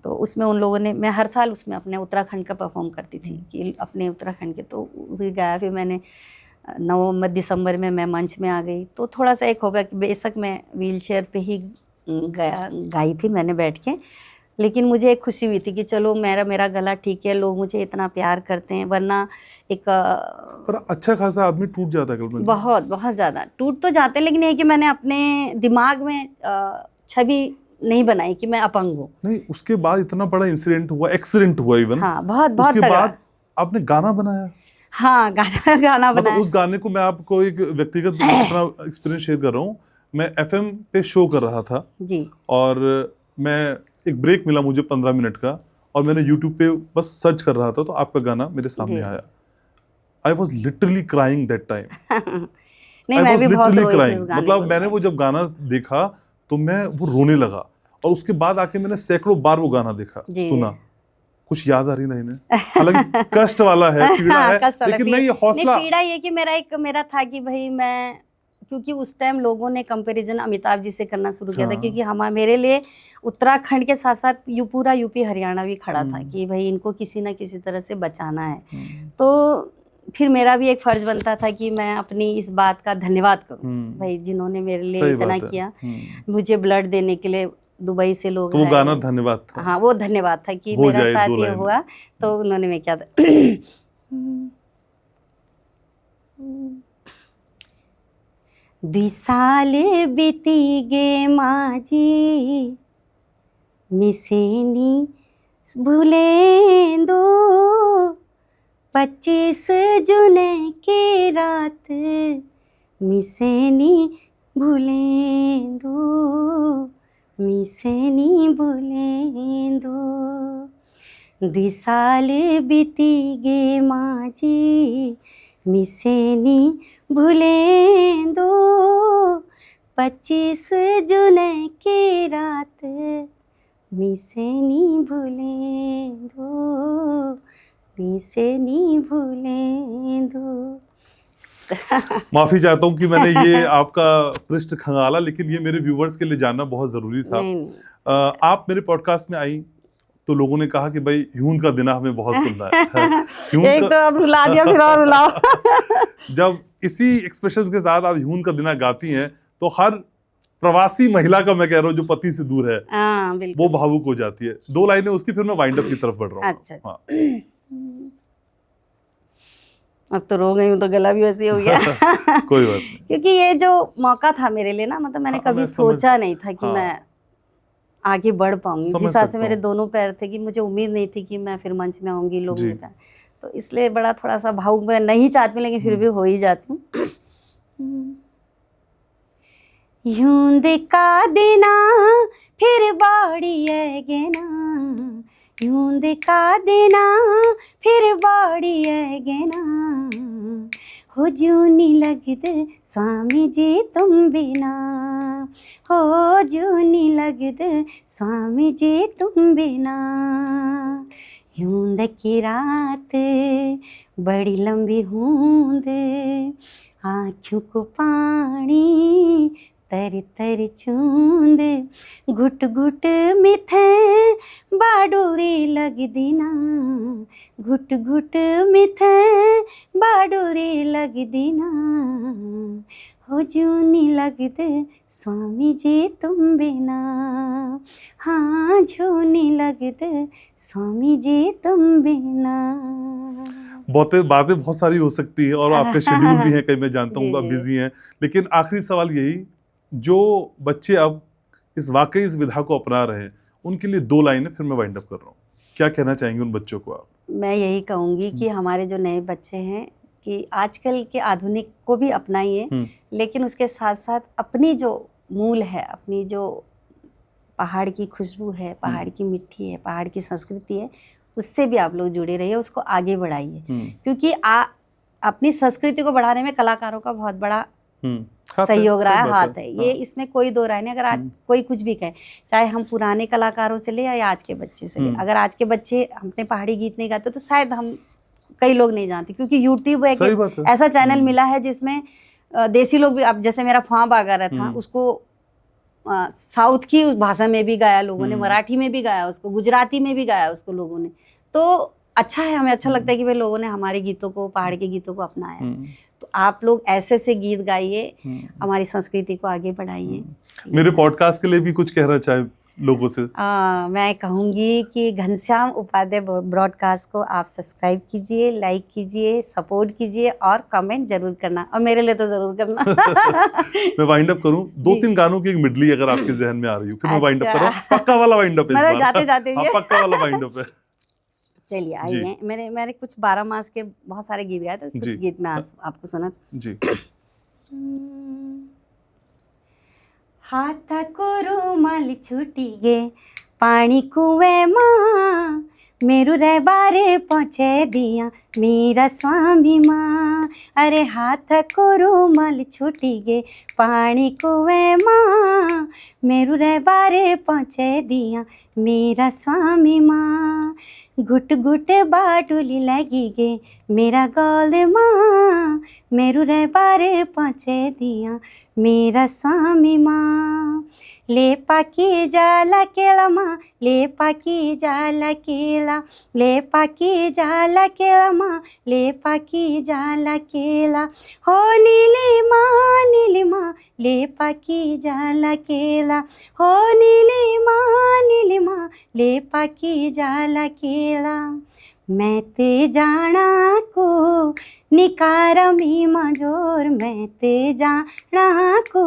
तो उसमें उन लोगों ने, मैं हर साल उसमें अपने उत्तराखंड का परफॉर्म करती थी कि अपने उत्तराखंड के, तो भी गाया। फिर मैंने नवंबर दिसंबर में मैं मंच में आ गई, तो थोड़ा सा एक हो गया कि बेशक मैं व्हीलचेयर पे ही गाई थी मैंने बैठ के, लेकिन मुझे एक खुशी हुई थी कि चलो मेरा गला ठीक है, लोग मुझे इतना प्यार करते हैं। वरना एक पर अच्छा खासा आदमी टूट जाता है, बहुत ज़्यादा टूट तो जाते हैं, लेकिन ये कि मैंने अपने दिमाग में छवि नहीं बनाई कि मैं अपंग हूँ। नहीं, उसके बाद इतना बड़ा एक्सीडेंट हुआ इवन। हाँ, बहुत उसके बाद आपने गाना बनाया? हाँ, गाना बनाया। उस गाने को मैं आपको एक व्यक्तिगत अपना एक्सपीरियंस शेयर कर रहा हूँ। मैं एफएम पे शो कर रहा था जी और मैं एक ब्रेक मिला मुझे 15 मिनट का, और मैंने यूट्यूब पे बस सर्च कर रहा था तो आपका गाना मेरे सामने जी। आया। I was literally crying that time. नहीं, आई मैं वॉज भी बहुत लिटरली रोई थी क्राइंग, उस गाने मतलब को मैंने वो लेकर। जब गाना देखा तो मैं वो रोने लगा, और उसके बाद आके मैंने सैकड़ों बार वो गाना देखा, जी। सुना। कुछ याद आ रही नहीं इन्हें, हालांकि कष्ट वाला है, पीड़ा हाँ, है, कष्ट वाला लेकिन पीड़ा। नहीं, ये नहीं, हौसला। पीड़ा ये कि मेरा था कि भाई मैं, क्योंकि उस टाइम लोगों ने कंपैरिजन अमिताभ जी से करना शुरू किया था, हाँ। क्योंकि मेरे लिए उत्तराखंड के साथ साथ पूरा यूपी हरियाणा भी खड़ा था कि भाई इनको किसी ना किसी तरह से बचाना है। तो फिर मेरा भी एक फर्ज बनता था कि मैं अपनी इस बात का धन्यवाद करूं, भाई जिन्होंने मेरे लिए सही इतना बात है। किया, मुझे ब्लड देने के लिए दुबई से लोग तो वो आए। गाना धन्यवाद था। हाँ, वो धन्यवाद था कि हो मेरा जाए साथ दो ये लाइनें। हुआ, तो उन्होंने मैं क्या दिसाल बीती गे माजी मिसेनी भूलेंदो 25 जून की रात मिसेनी भूलेंदो मिसेनी भूलेंदो दिसाल बीती गे माजी मिसेनी भूलेंदो 25 जून की रात मिसेनी भूलेंदो मिसेनी भूलेंदो। माफी चाहता हूँ कि मैंने ये आपका पृष्ठ खंगाला, लेकिन ये मेरे व्यूवर्स के लिए जानना बहुत जरूरी था। नहीं, आप मेरे पॉडकास्ट में आई तो लोगों ने कहा कि भाई ह्यून का दिना हमें बहुत सुनना है। ह्यून एक तो अब रुला दिया, फिर और रुलाओ। जब इसी एक्सप्रेशंस के साथ आप ह्यून का दिना गाती हैं तो हर प्रवासी महिला का, मैं कह रहा हूँ, जो पति से दूर है, हाँ, वो बिल्कुल। भावुक हो जाती है। 2 लाइनें उसकी, फिर मैं वाइंड अप की तरफ बढ़ रहा हूँ। अच्छा। हाँ। अब तो रो गई हूँ तो गला भी वैसे हो गया। कोई बात नहीं। क्योंकि ये जो मौका था मेरे लिए ना, मतलब मैंने हाँ, कभी मैं समझ- सोचा नहीं था कि हाँ। मैं आगे बढ़ पाऊंगी। समझ जिस हिसाब से सकता मेरे हूँ। दोनों पैर थे कि मुझे उम्मीद नहीं थी कि मैं फिर मंच में आऊंगी, लोग जी। मुझे कहा। तो इसलिए बड़ा थोड़ा सा भावुक मैं नहीं चाहती हूँ, लेकिन फिर भी हो ही जाती हूँ। यूं दिखा देना फिर बाड़ी है ना, यूं दिखा देना फिर बाड़ी है ना, हो जूनी लगद स्वामी जी तुम बिना, हो जूनी लगद स्वामी जी तुम बिना, यूं की रात बड़ी लंबी हूंद आँखों को पानी तर तर चूंद, घुट घुट मिथे बाडोरी लग दीना, घुट घुट मिथे बाडोरी लग दीना, हो जूनी लगद स्वामी जी तुम बिना, हाँ जूनी लगद स्वामी जी तुम बिना। बातें बहुत सारी हो सकती है, और आपके शेड्यूल भी हैं, कहीं मैं जानता हूँ जी, आप जी। बिजी हैं, लेकिन आखिरी सवाल यही, जो बच्चे अब इस विधा को अपना रहे हैं, उनके लिए 2 लाइनें, फिर मैं वाइंड अप कर रहा हूँ। क्या कहना चाहेंगे उन बच्चों को आप? मैं यही कहूँगी कि हमारे जो नए बच्चे हैं कि आजकल के आधुनिक को भी अपनाइए, लेकिन उसके साथ साथ अपनी जो मूल है, अपनी जो पहाड़ की खुशबू है, पहाड़ की मिट्टी है, पहाड़ की संस्कृति है, उससे भी आप लोग जुड़े रहिए, उसको आगे बढ़ाइए। क्योंकि अपनी संस्कृति को बढ़ाने में कलाकारों का बहुत बड़ा सहयोग रहा है, हाथ है। ये इसमें कोई दो राय नहीं। अगर आज कोई कुछ भी कहे, चाहे हम पुराने कलाकारों से ले या आज के बच्चे से ले, अगर आज के बच्चे अपने पहाड़ी गीत नहीं गाते तो शायद हम कई लोग नहीं जानते, क्योंकि यूट्यूब एक ऐसा चैनल मिला है जिसमें देसी लोग भी, अब जैसे मेरा फ़ां बागारा था, उसको साउथ की भाषा में भी गाया लोगों ने, मराठी में भी गाया उसको, गुजराती में भी गाया उसको लोगों ने। तो अच्छा है, हमें अच्छा लगता है कि भाई लोगों ने हमारे गीतों को, पहाड़ के गीतों को अपनाया। तो आप लोग ऐसे से गीत गाइए, हमारी संस्कृति को आगे बढ़ाइए। मेरे पॉडकास्ट के लिए भी कुछ कहना चाहे लोगों से? मैं कहूँगी कि घनश्याम उपाध्याय ब्रॉडकास्ट को आप सब्सक्राइब कीजिए, लाइक कीजिए, सपोर्ट कीजिए और कमेंट जरूर करना, और मेरे लिए तो जरूर करना। मैं वाइंड अप करूं, 2-3 गानों की एक मिडली अगर आपके जहन में आ रही हो, फिर मैं वाइंड अप कर रहा हूं। पक्का वाला वाइंड अप है इस बार। जाते जाते हाँ, पक्का वाला वाइंड अप है। चलिए आइए, मैंने कुछ 12 मास के बहुत सारे गीत गाए, तो कुछ गीत मैं आपको सुना। जी। हाथ को रुमाल छूटी गे पानी कुएं माँ मेरू रे बारे पहुँचे दिया मेरा स्वामी माँ। अरे हाथ को रुमाल छूटी गे पानी कुएं माँ मेरू रे बारे पहुँचे दिया मेरा स्वामी माँ। घुट घुट बाटुली लगी गे मेरा गोद माँ मेरू रे बारे पहुँचे दिया मेरा स्वामी माँ। ले पाकी जाला केला माँ ले पाकी जाला केला ले पाकी जाला केला माँ ले पाकी जाला केला हो नीली माँ ले पाकी जाला केला हो नीली माँ ले पाकी जाला केला। मैं ते जाना को निकारा मी मजोर मैं ते जाना को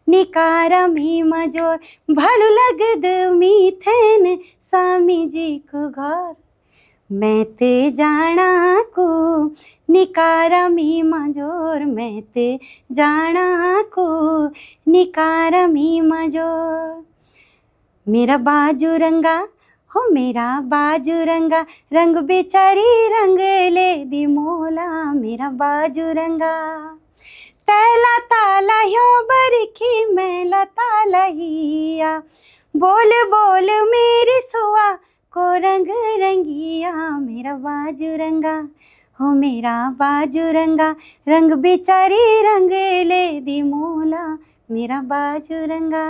निकारा मी मजोर भालू लगद मीथेन स्वामी जी को घर। मैं ते जाना को निकारा मी मजोर मैं ते जाना को निकारा मी मजोर। मेरा बाजू रंगा हो मेरा बाजू रंगा रंग बेचारी रंग ले दी मोला मेरा बाजू रंगा। तैला ताला ह्यो बरखी मैला ताला हिया बोल बोल मेरी सुआ को रंग रंगिया मेरा बाजू रंगा हो मेरा बाजू रंगा रंग बेचारी रंग ले दी मोला मेरा बाजू रंगा।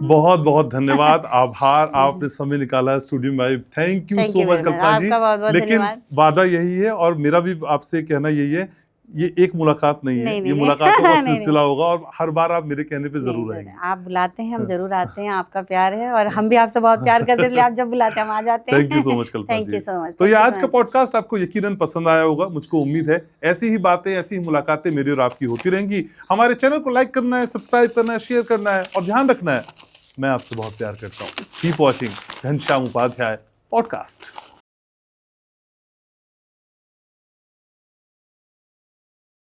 बहुत बहुत धन्यवाद, आभार, आपने समय निकाला स्टूडियो में। Thank you so much Kalpana जी। लेकिन वादा यही है और मेरा भी आपसे कहना यही है, ये एक मुलाकात नहीं है, ये मुलाकातों का सिलसिला होगा और हर बार आप मेरे कहने पे जरूर आएंगे। आप बुलाते हैं हम जरूर आते हैं, आपका प्यार है और हम भी आपसे बहुत प्यार करते हैं, इसलिए आप जब बुलाते हैं हम आ जाते हैं। Thank you so much Kalpana ji. Thank you so much. तो ये आज का पॉडकास्ट आपको यकीनन पसंद आया होगा, मुझको उम्मीद है। ऐसी ही बातें, ऐसी ही मुलाकातें मेरी और आपकी होती रहेंगी। हमारे चैनल को लाइक करना है, सब्सक्राइब करना है, शेयर करना है और ध्यान रखना है, मैं आपसे बहुत प्यार करता हूँ। Keep watching Ghanshyam Upadhyay podcast.